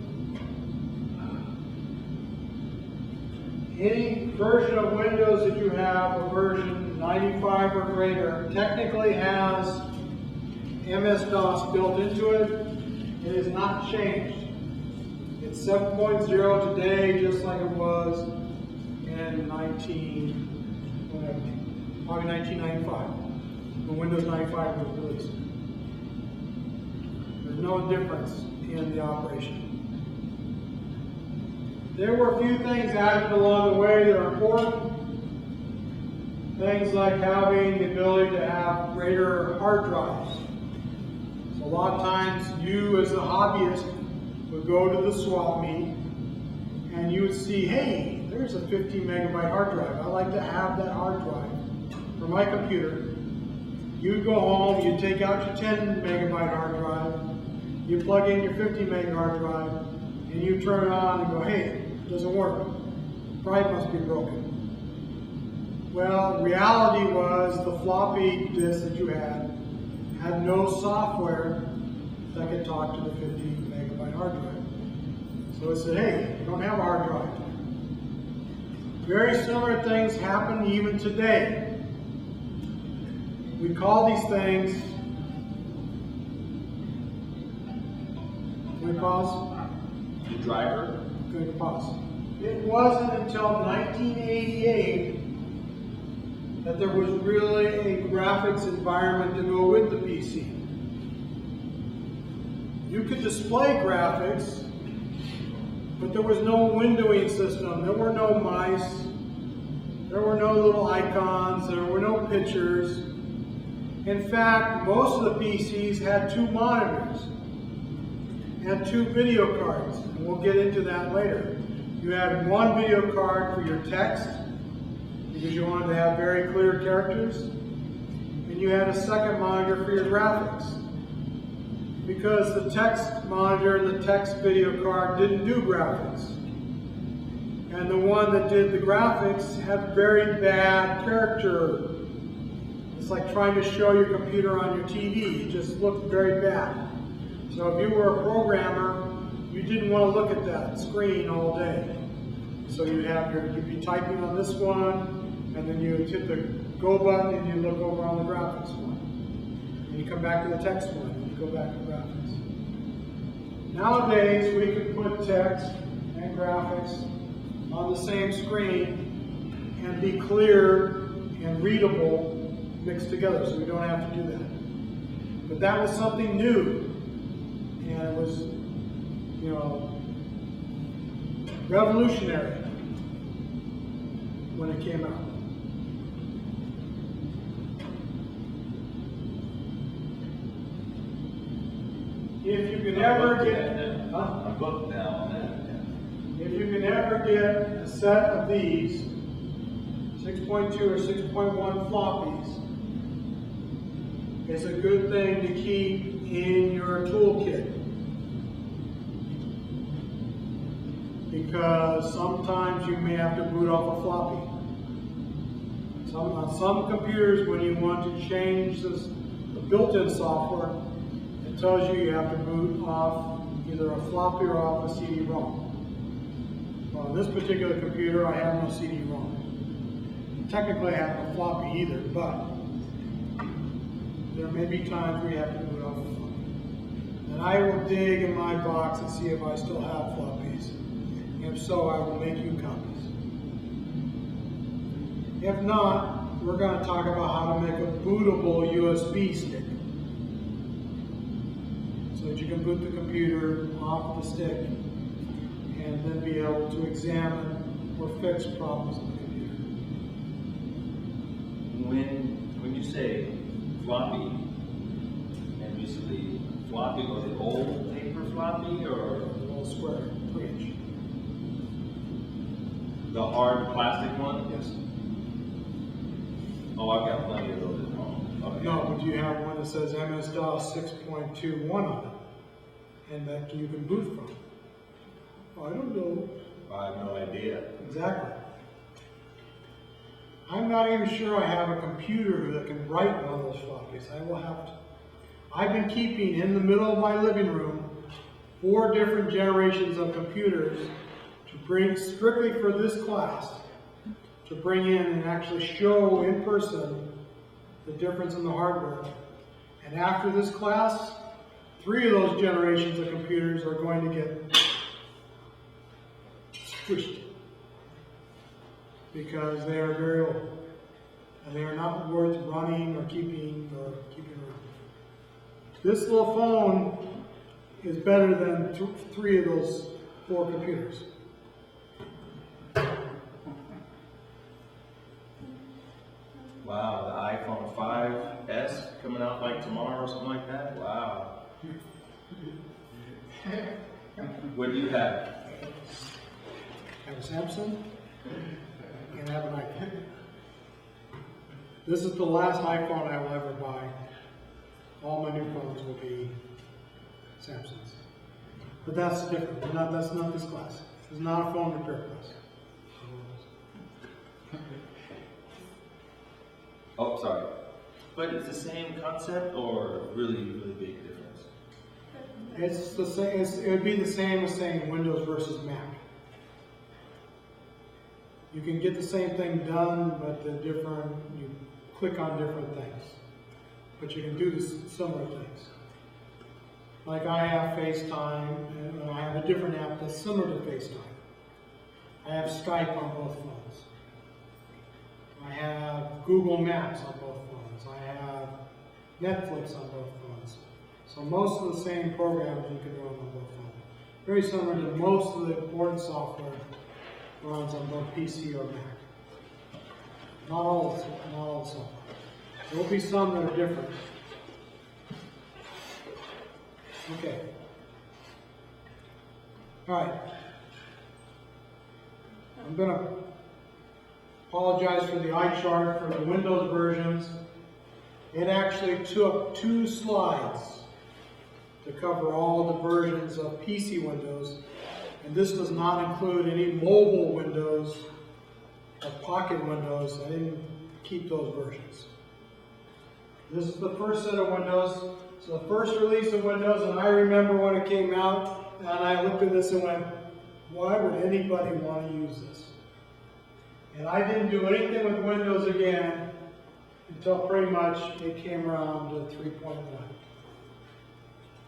Any version of Windows that you have, a version 95 or greater, technically has MS-DOS built into it. It has not changed. It's 7.0 today, just like it was in 1995, when Windows 95 was released. There's no difference in the operation. There were a few things added along the way that are important. Things like having the ability to have greater hard drives. So a lot of times you as a hobbyist would go to the swap meet and you would see, hey, there's a 50 megabyte hard drive. I like to have that hard drive for my computer. You'd go home, you'd take out your 10 megabyte hard drive, you plug in your 50 meg hard drive, and you turn it on and go, hey, it doesn't work. Probably must be broken. Well, reality was the floppy disk that you had no software that could talk to the 50 megabyte hard drive. So it said, hey, you don't have a hard drive. Very similar things happen even today. We call these things, can we pause? The driver. Good pause. It wasn't until 1988 that there was really a graphics environment to go with the PC. You could display graphics, but there was no windowing system. There were no mice. There were no little icons. There were no pictures. In fact, most of the PCs had 2 monitors and 2 video cards. And we'll get into that later. You had one video card for your text, because you wanted to have very clear characters. And you had a second monitor for your graphics, because the text monitor and the text video card didn't do graphics. And the one that did the graphics had very bad character. It's like trying to show your computer on your TV. It just looked very bad. So if you were a programmer, you didn't want to look at that screen all day. So you'd be typing on this one, and then you would hit the go button and you look over on the graphics one. And you come back to the text one, and you go back to graphics. Nowadays, we can put text and graphics on the same screen and be clear and readable mixed together, so we don't have to do that. But that was something new, and it was, revolutionary when it came out. If you can ever get, I'm booked now on that. if you can ever get a set of these 6.2 or 6.1 floppies, it's a good thing to keep in your toolkit. Because sometimes you may have to boot off a floppy. On some computers, when you want to change the built-in software, it tells you have to boot off either a floppy or off a CD-ROM. Well, on this particular computer, I have no CD-ROM. Technically, I have no floppy either, but there may be times where you have to boot off a floppy. And I will dig in my box and see if I still have floppies. If so, I will make you copies. If not, we're going to talk about how to make a bootable USB stick, so that you can boot the computer off the stick and then be able to examine or fix problems in the computer. When you say floppy, and basically floppy, was it old paper floppy or A little square, 3-inch. the hard plastic one? Yes. Oh, I've got plenty of those at home. Okay. No, but you have one that says MS-DOS 6.21 on it, and that you can boot from. I don't know. I have no idea. Exactly. I'm not even sure I have a computer that can write one of those floppies. I will have to. I've been keeping in the middle of my living room 4 different generations of computers to bring strictly for this class, to bring in and actually show in person the difference in the hardware. And after this class, 3 of those generations of computers are going to get squished because they are very old and they are not worth running or keeping around. This little phone is better than 3 of those 4 computers. Wow, the iPhone 5S coming out like tomorrow or something like that? Wow. What do you have? I have a Samsung and I have an iPhone. This is the last iPhone I will ever buy. All my new phones will be Samsungs. But that's different. That's not this class. This is not a phone repair class. Oh, sorry. But it's the same concept or really, really big difference? It's the same. It would be the same as saying Windows versus Mac. You can get the same thing done, but you click on different things. But you can do similar things. Like I have FaceTime, and I have a different app that's similar to FaceTime. I have Skype on both phones. I have Google Maps on both phones. I have Netflix on both phones. So most of the same programs you can run on both phones. Very similar to most of the important software runs on both PC or Mac. Not all the software. There will be some that are different. Okay. All right. I'm going to apologize for the eye chart for the Windows versions. It actually took 2 slides to cover all the versions of PC Windows, and this does not include any mobile Windows or Pocket Windows. I didn't keep those versions. This is the first set of Windows. So the first release of Windows, and I remember when it came out, and I looked at this and went, why would anybody want to use this? And I didn't do anything with Windows again until pretty much it came around to 3.1.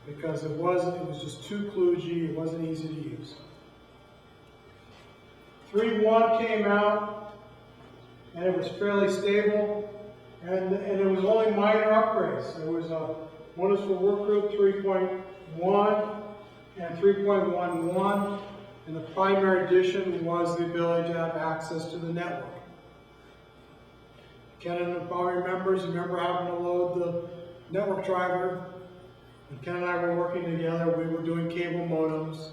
Because it was just too kludgy, it wasn't easy to use. 3.1 came out, and it was fairly stable, and it was only minor upgrades. There was one is for Workgroup 3.1 and 3.11, and the primary addition was the ability to have access to the network. Ken probably remember having to load the network driver. When Ken and I were working together, we were doing cable modems,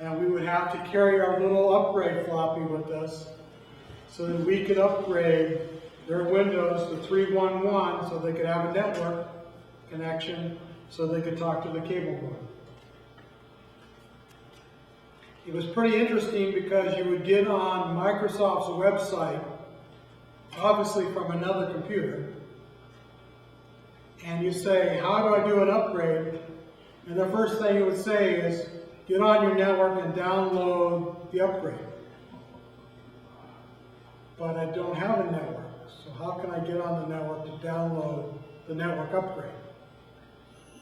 and we would have to carry our little upgrade floppy with us so that we could upgrade their Windows to 3.11 so they could have a network connection so they could talk to the cable modem. It was pretty interesting because you would get on Microsoft's website, obviously from another computer, and you say, how do I do an upgrade? And the first thing it would say is, get on your network and download the upgrade. But I don't have a network, so how can I get on the network to download the network upgrade?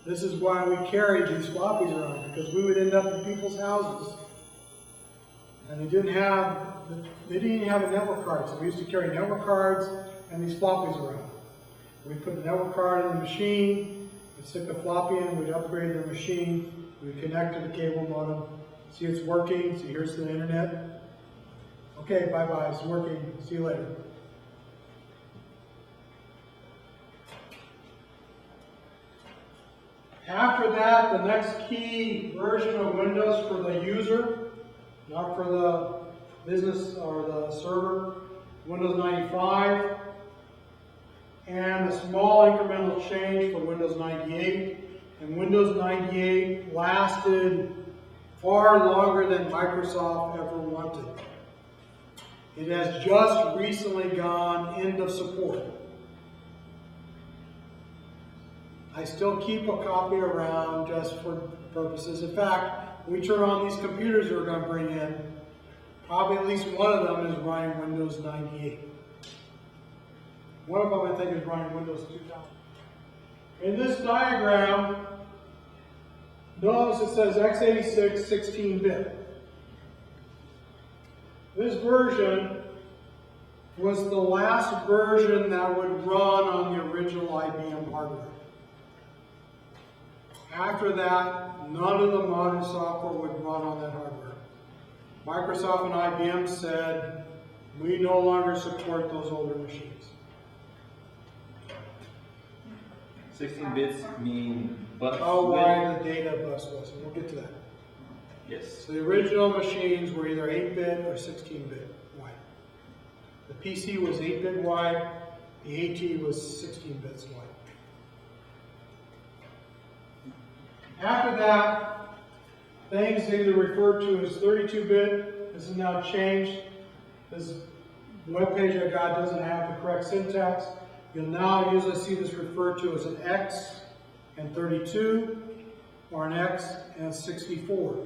This is why we carried these floppies around, because we would end up in people's houses and they didn't even have a network card, so we used to carry network cards and these floppies around. We'd put the network card in the machine, we'd stick the floppy in, we'd upgrade the machine, we'd connect to the cable modem, See, it's working. See, here's the internet. Okay, bye-bye. It's working. See you later. After that, the next key version of Windows for the user, not for the business or the server, Windows 95, and a small incremental change for Windows 98. And Windows 98 lasted far longer than Microsoft ever wanted. It has just recently gone end of support. I still keep a copy around just for purposes. In fact, when we turn on these computers we're going to bring in, probably at least one of them is running Windows 98. One of them I think is running Windows 2000. In this diagram, notice it says x86 16-bit. This version was the last version that would run on the original IBM hardware. After that, none of the modern software would run on that hardware. Microsoft and IBM said, we no longer support those older machines. 16 bits mean bus How width? wide the data bus was, and we'll get to that. Yes. So the original machines were either 8-bit or 16-bit wide. The PC was 8-bit wide, the AT was 16 bits wide. After that, things either referred to as 32-bit. This is now changed. This web page I got doesn't have the correct syntax. You'll now usually see this referred to as an X and 32, or an X and 64.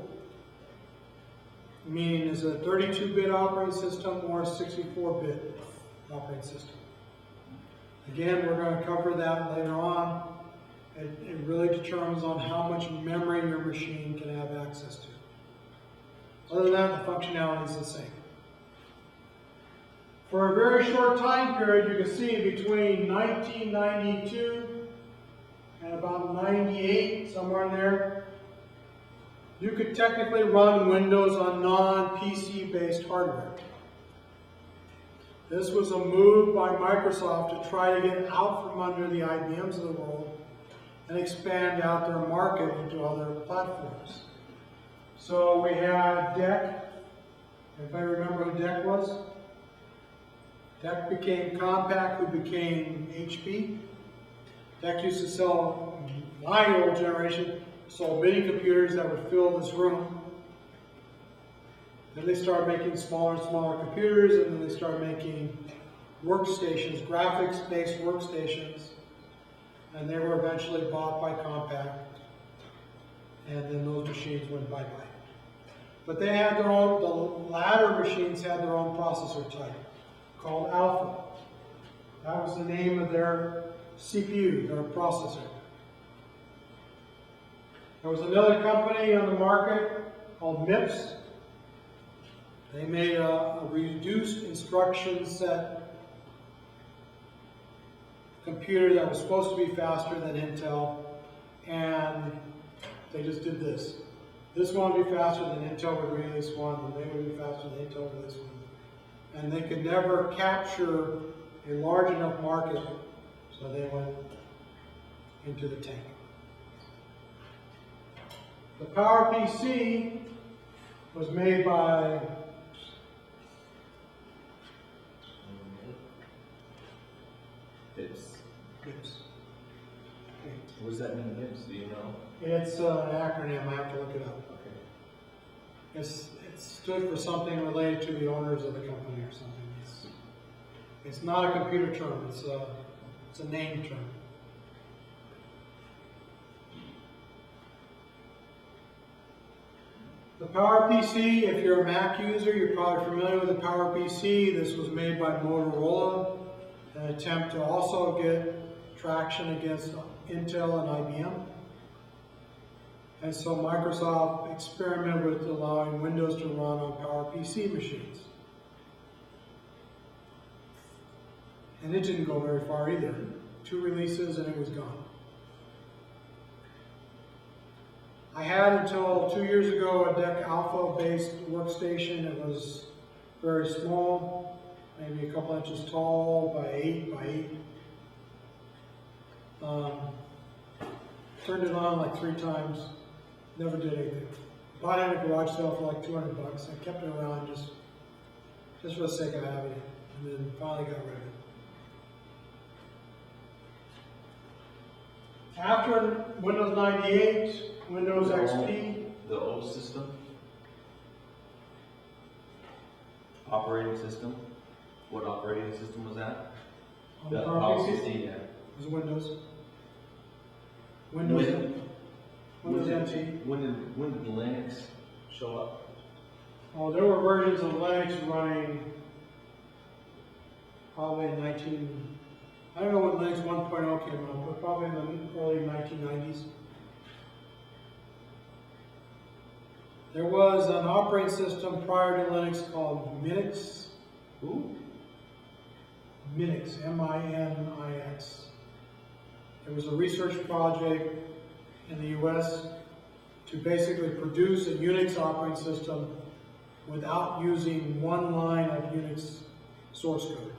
Meaning is a 32-bit operating system or a 64-bit operating system. Again, we're going to cover that later on. It really determines on how much memory your machine can have access to. Other than that, the functionality is the same. For a very short time period, you can see between 1992 and about 98, somewhere in there, you could technically run Windows on non-PC based hardware. This was a move by Microsoft to try to get out from under the IBMs of the world and expand out their market into other platforms. So we had DEC. Everybody remember who DEC was? DEC became Compaq, who became HP. DEC used to sell, my old generation, sold mini computers that would fill this room. Then they started making smaller and smaller computers, and then they started making workstations, graphics-based workstations. And they were eventually bought by Compaq, and then those machines went bye-bye. But they had their own, the latter machines had their own processor type, called Alpha. That was the name of their CPU, their processor. There was another company on the market called MIPS. They made a reduced instruction set computer that was supposed to be faster than Intel, and they just did this. This one would be faster than Intel would release one, and they would be faster than Intel would release one. And they could never capture a large enough market, so they went into the tank. The PowerPC was made by Bits. MIPS. Okay. What does that mean, bits? Do you know? It's an acronym, I have to look it up. Okay. It stood for something related to the owners of the company or something. It's not a computer term, it's a name term. The PowerPC, if you're a Mac user, you're probably familiar with the PowerPC. This was made by Motorola, an attempt to also get traction against Intel and IBM. And so Microsoft experimented with allowing Windows to run on PowerPC machines. And it didn't go very far either. 2 releases and it was gone. I had until 2 years ago a DEC Alpha-based workstation. It was very small, maybe a couple inches tall by 8 by 8. Turned it on like 3 times, never did anything. Bought it at a garage sale for like $200. I kept it around just for the sake of having it, and then finally got rid of it. After Windows 98, Windows XP, The old system? Operating system? What operating system was that? on The the PowerPC, PC, yeah. was Windows. Windows NT. When did Linux show up? Oh, there were versions of Linux running probably in I don't know when Linux 1.0 came out, but probably in the early 1990s. There was an operating system prior to Linux called Minix. Ooh. Minix, M-I-N-I-X. It was a research project in the US to basically produce a Unix operating system without using one line of Unix source code.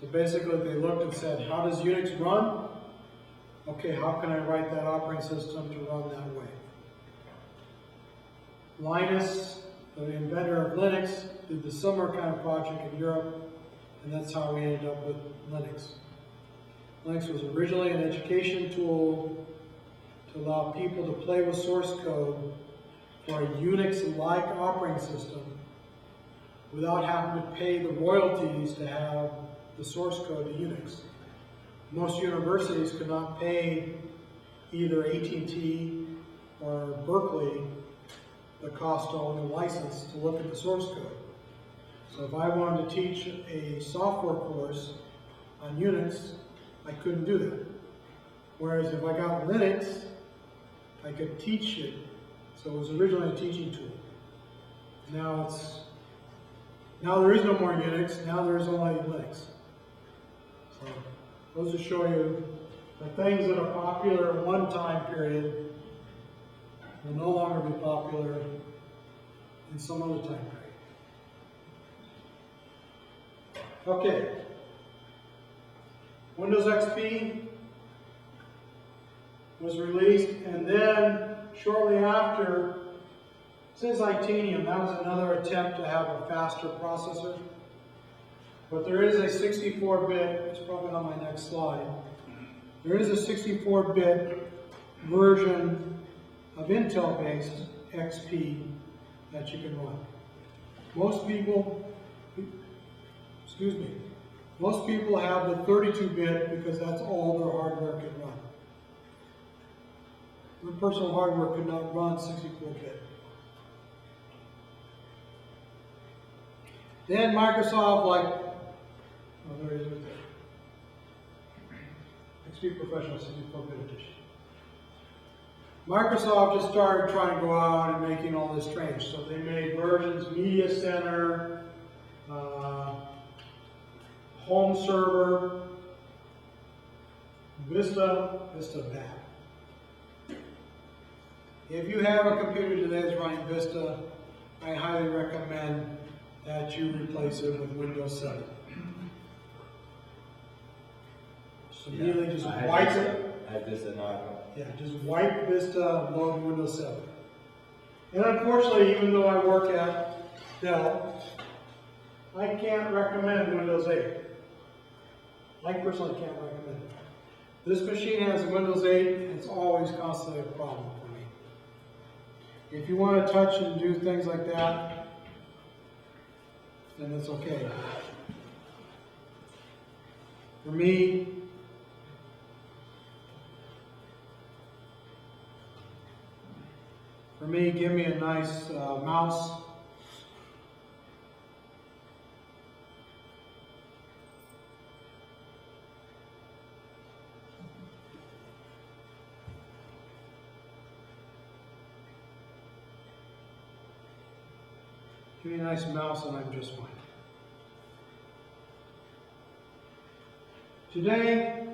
So basically they looked and said, how does Unix run? Okay, how can I write that operating system to run that way? Linus, the inventor of Linux, did the similar kind of project in Europe, and that's how we ended up with Linux. Linux was originally an education tool to allow people to play with source code for a Unix-like operating system without having to pay the royalties to have the source code to Unix. Most universities could not pay either AT&T or Berkeley the cost to own a license to look at the source code. So if I wanted to teach a software course on Unix, I couldn't do that. Whereas if I got Linux, I could teach it. So it was originally a teaching tool. Now there is no more Unix, now there is only Linux. So those to show you the things that are popular in one time period will no longer be popular in some other time period. Okay. Windows XP was released, and then shortly after, since Itanium, that was another attempt to have a faster processor. But there is a 64-bit, it's probably on my next slide, there is a 64-bit version of Intel-based XP that you can run. Most people have the 32-bit because that's all their hardware can run. Their personal hardware could not run 64-bit. Then Microsoft, there it is right there. XP Professional 64-bit edition. Microsoft just started trying to go out and making all this strange. So they made versions, Media Center, Home Server, Vista bad. If you have a computer today that's running Vista, I highly recommend that you replace it with Windows 7. So immediately just wipe it. I had Vista, no, I don't. Yeah, just wipe Vista and load Windows 7. And unfortunately, even though I work at Dell, I can't recommend Windows 8. I personally can't recommend it. This machine has Windows 8, and it's always constantly a problem for me. If you want to touch and do things like that, then it's okay. For me, give me a nice mouse. Give me a nice mouse and I'm just fine. Today,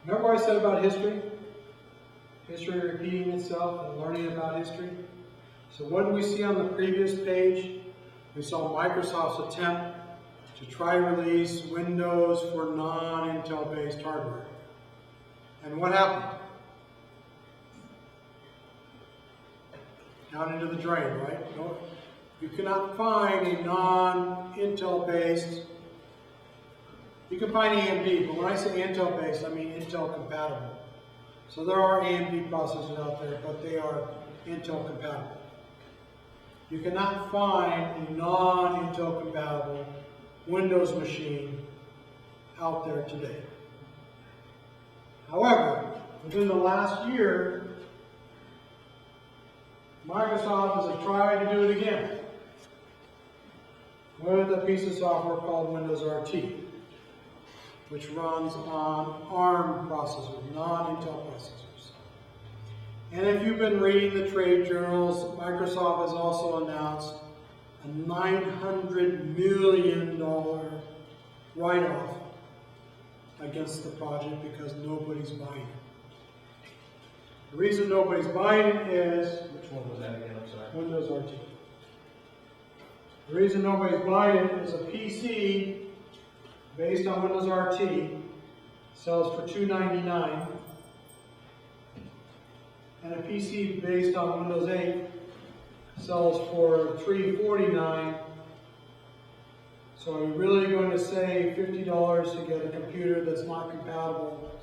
Remember what I said about history? History repeating itself and learning about history. So what did we see on the previous page? We saw Microsoft's attempt to try to release Windows for non-Intel based hardware. And what happened? Down into the drain, right? No, you cannot find a non-Intel based. You can find AMD, but when I say Intel based, I mean Intel compatible. So there are AMD processors out there, but they are Intel compatible. You cannot find a non-Intel compatible Windows machine out there today. However, within the last year, Microsoft has tried to do it again with a piece of software called Windows RT, which runs on ARM processors, non-Intel processors. And if you've been reading the trade journals, Microsoft has also announced a $900 million write-off against the project because nobody's buying it. The reason nobody's buying it is... Which one was that again? I'm sorry. Windows RT. The reason nobody's buying it is a PC based on Windows RT sells for $299, and a PC based on Windows 8 sells for $349. So are you really going to save $50 to get a computer that's not compatible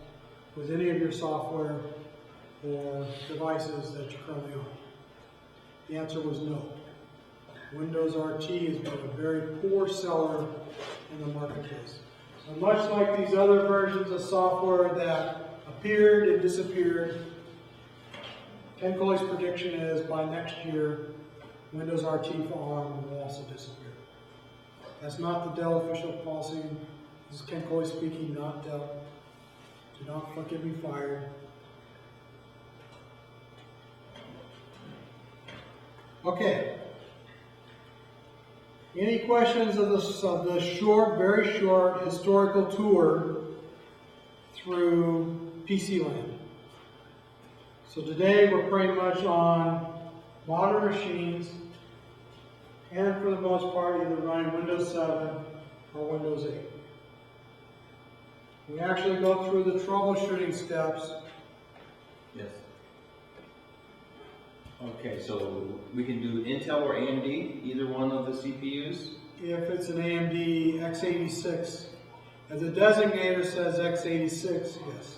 with any of your software or devices that you currently own? The answer was no. Windows RT has been a very poor seller in the marketplace. So much like these other versions of software that appeared and disappeared, Ken Coley's prediction is by next year, Windows RT for ARM will also disappear. That's not the Dell official policy. This is Ken Coley speaking, not Dell. Do not get me fired. Okay. Any questions of the short, very short historical tour through PC land? So today we're pretty much on modern machines, and for the most part either running Windows 7 or Windows 8. We actually go through the troubleshooting steps. Yes. Okay, so we can do Intel or AMD, either one of the CPUs? If it's an AMD x86, as the designator says x86, yes.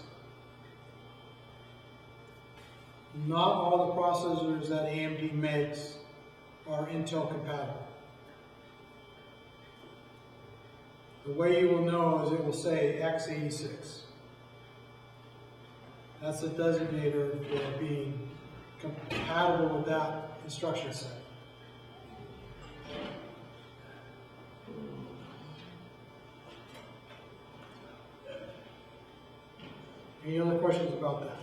Not all the processors that AMD makes are Intel compatible. The way you will know is it will say x86. That's the designator for being compatible with that instruction set. Any other questions about that?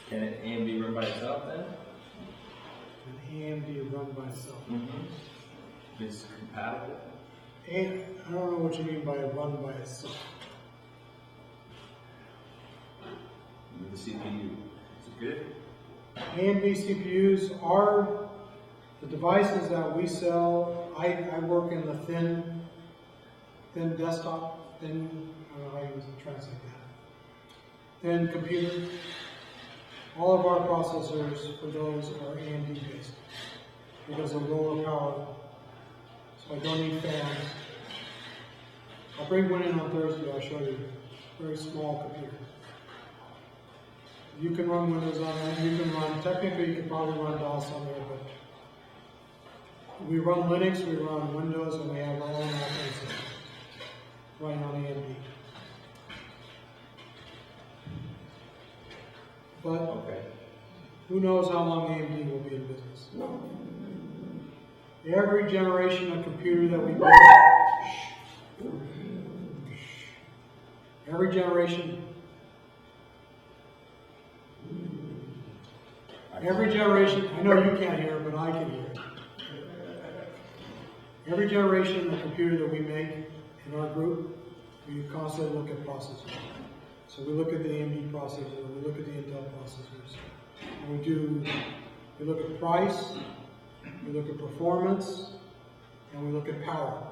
Can an AMD run by itself then? An AMD run by itself. Mm-hmm. Is compatible? And I don't know what you mean by run by itself. With the CPU. Is it good? AMD CPUs are the devices that we sell. I work in the thin desktop, I don't know how you translate that. Thin computer. All of our processors for those are AMD based because of lower power. So I don't need fans. I'll bring one in on Thursday, I'll show you. Very small computer. You can run Windows on it, you can run, technically you can probably run DOS on there, but we run Linux, we run Windows, and we have our own operating system running on AMD. But Okay. who knows how long AMD will be in business. Every generation of computer that we build, every generation, I know you can't hear, but I can hear. Every generation of the computer that we make in our group, we constantly look at processors. So we look at the AMD processor, we look at the Intel processors, and we look at price, we look at performance, and we look at power.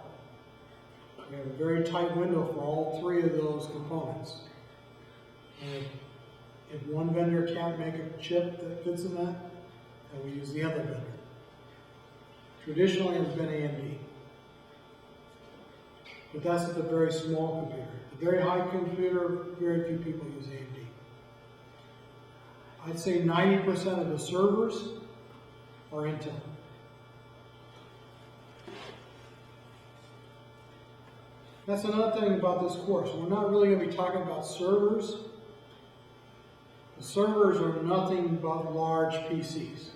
We have a very tight window for all three of those components. And if one vendor can't make a chip that fits in that, then we use the other vendor. Traditionally, it's been AMD. But that's at the very small computer. The very high computer, very few people use AMD. I'd say 90% of the servers are Intel. That's another thing about this course. We're not really going to be talking about servers. The servers are nothing but large PCs.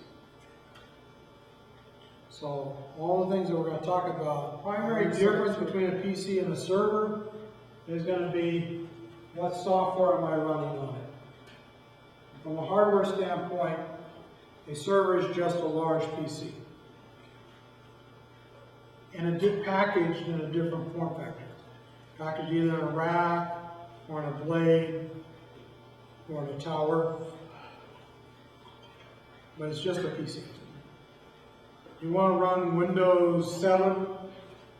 So all the things that we're going to talk about, primary difference between a PC and a server is going to be what software am I running on it. From a hardware standpoint, a server is just a large PC. And packaged in a different form factor. Packaged either in a rack, or in a blade, or in a tower. But it's just a PC. You want to run Windows 7? Want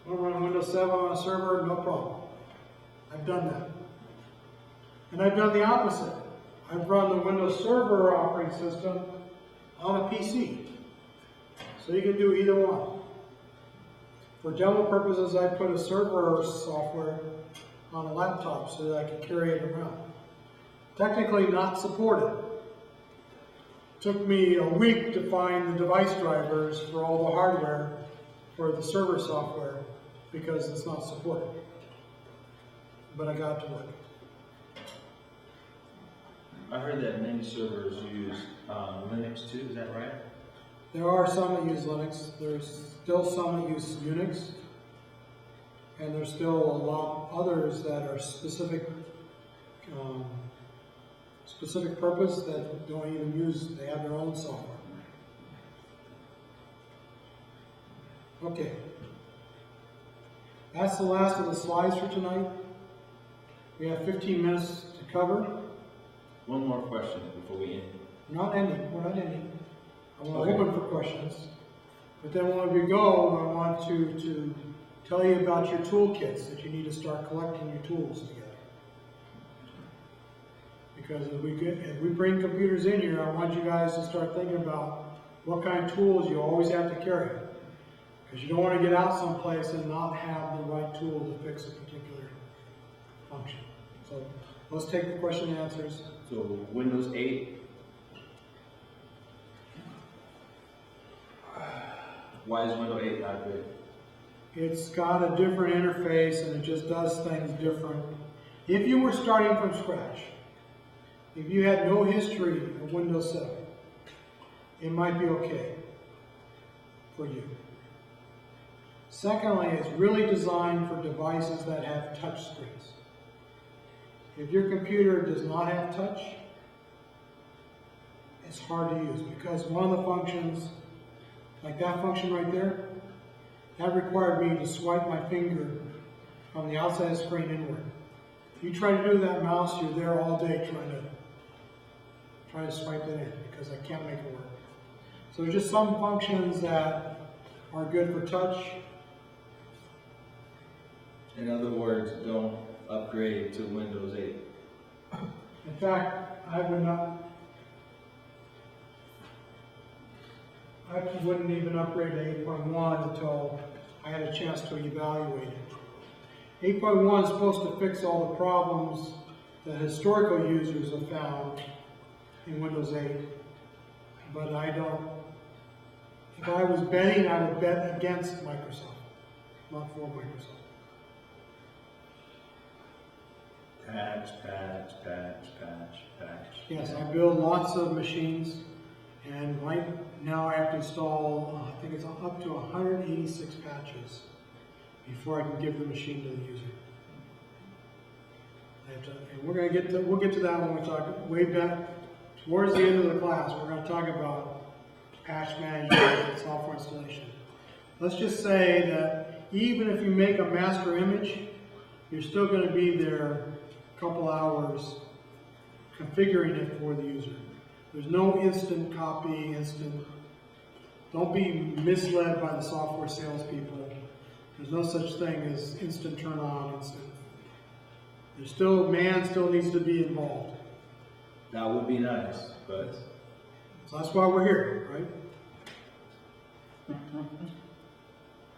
to run Windows 7 on a server? No problem. I've done that. And I've done the opposite. I've run the Windows Server operating system on a PC. So you can do either one. For demo purposes, I put a server software on a laptop so that I can carry it around. Technically not supported. Took me a week to find the device drivers for all the hardware for the server software because it's not supported. But I got it to work. I heard that many servers use Linux too, is that right? There are some that use Linux. There's still some that use Unix. And there's still a lot others that are specific purpose that don't even use, they have their own software. Okay. That's the last of the slides for tonight. We have 15 minutes to cover. One more question before we end. We're not ending. I want to Okay. open for questions. But then when we go, I want to tell you about your toolkits that you need to start collecting your tools together. Because if we bring computers in here, I want you guys to start thinking about what kind of tools you always have to carry. Because you don't want to get out someplace and not have the right tool to fix a particular function. So let's take the question and answers. So Windows 8. Why is Windows 8 not good? It's got a different interface and it just does things different. If you were starting from scratch, if you had no history of Windows 7, it might be okay for you. Secondly, it's really designed for devices that have touch screens. If your computer does not have touch, it's hard to use because one of the functions, like that function right there, that required me to swipe my finger from the outside of the screen inward. If you try to do that mouse, you're there all day trying to swipe it in because I can't make it work. So there's just some functions that are good for touch. In other words, don't upgrade to Windows 8. In fact, I wouldn't even upgrade to 8.1 until I had a chance to evaluate it. 8.1 is supposed to fix all the problems that historical users have found in Windows 8, but I don't. If I was betting, I would bet against Microsoft, not for Microsoft. Patch. Yes, I build lots of machines, and right now I have to install, I think it's up to 186 patches before I can give the machine to the user. And we'll get to that when we talk way back towards the end of the class. We're going to talk about patch management and software installation. Let's just say that even if you make a master image, you're still going to be there a couple hours configuring it for the user. There's no instant copy, don't be misled by the software salespeople. There's no such thing as instant turn on, man still needs to be involved. That would be nice, but So that's why we're here, right?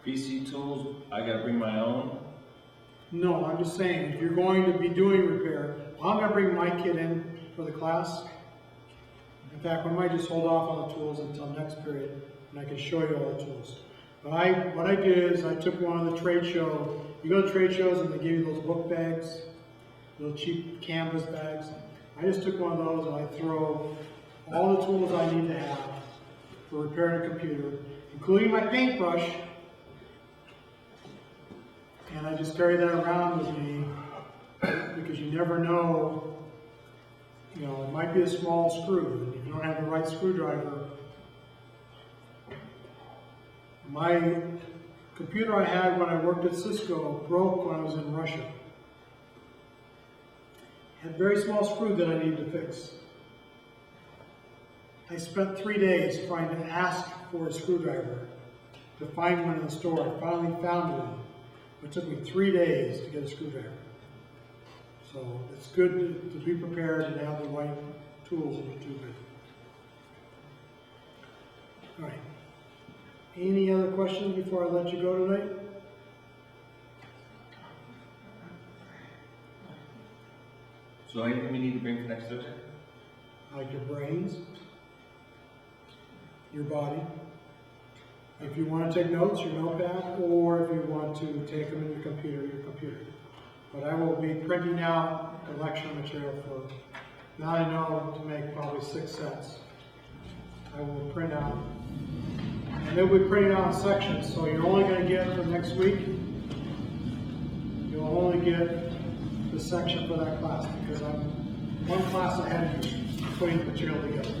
PC tools, I gotta bring my own. No, I'm just saying, if you're going to be doing repair, I'm going to bring my kit in for the class. In fact, we might just hold off on the tools until next period, and I can show you all the tools. But what I did is I took one of the trade show. You go to trade shows and they give you those book bags, little cheap canvas bags. I just took one of those and I throw all the tools I need to have for repairing a computer, including my paintbrush. And I just carry that around with me because you never know, it might be a small screw. And if you don't have the right screwdriver, my computer I had when I worked at Cisco broke when I was in Russia. It had a very small screw that I needed to fix. I spent 3 days trying to ask for a screwdriver to find one in the store. I finally found one. It took me 3 days to get a screwdriver. So it's good to be prepared and have the right tools if you're too good. All right. Any other questions before I let you go tonight? So anything we need to bring for next Thursday? Like your brains, your body. If you want to take notes, your notepad, or if you want to take them in your computer, your computer. But I will be printing out the lecture material for, now I know to make probably 6 sets. I will print out, and they'll be printed out in sections, so you're only going to get for next week, you'll only get the section for that class, because I'm one class ahead of you putting the material together.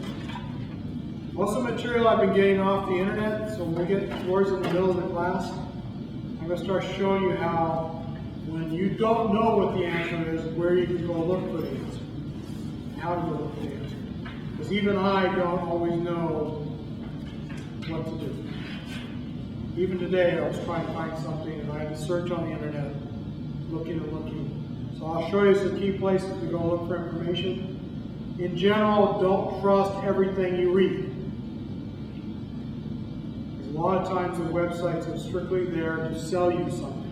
Most of the material I've been getting off the internet, so when we get towards in the middle of the class, I'm going to start showing you how, when you don't know what the answer is, where you can go look for the answer, and how to go look for the answer. Because even I don't always know what to do. Even today, I was trying to find something, and I had to search on the internet, looking and looking. So I'll show you some key places to go look for information. In general, don't trust everything you read. A lot of times the websites are strictly there to sell you something.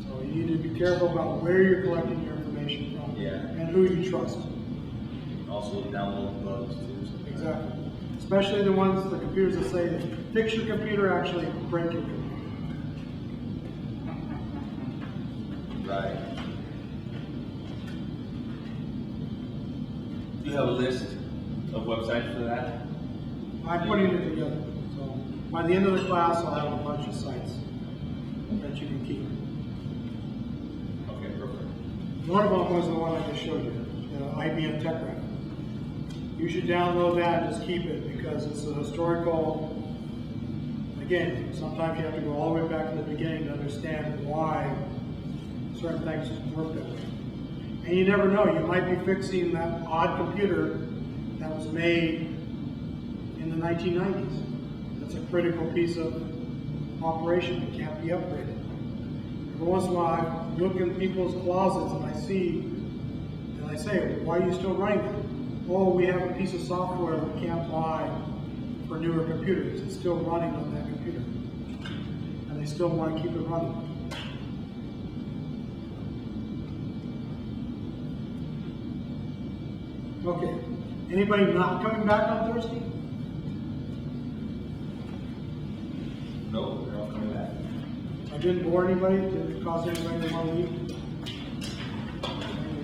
So you need to be careful about where you're collecting your information from and who you trust. Also download bugs too. Exactly. Especially the ones, the computers that say, fix your computer, actually break your computer. Right. Do you have a list of websites for that? I'm putting it together. So by the end of the class, I'll have a bunch of sites that you can keep. Okay, perfect. One of them was the one I just showed you, the IBM TechRec. You should download that and just keep it because it's a historical. Again, sometimes you have to go all the way back to the beginning to understand why certain things work that way. And you never know, you might be fixing that odd computer that was made in the 1990s. That's a critical piece of operation. It can't be upgraded. Every once in a while, I look in people's closets and I see, and I say, why are you still running that? Oh, we have a piece of software we can't buy for newer computers. It's still running on that computer. And they still want to keep it running. Okay. Anybody not coming back on Thursday? No, they're all coming back. I didn't bore anybody? Didn't cause anybody to want to leave?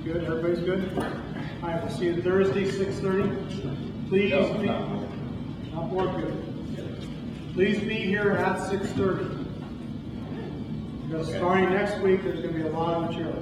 Good? Everybody's good? All right, we'll see you Thursday, 6:30. Please No, be... Not bored, good. Please be here at 6:30. Because starting next week, there's going to be a lot of material.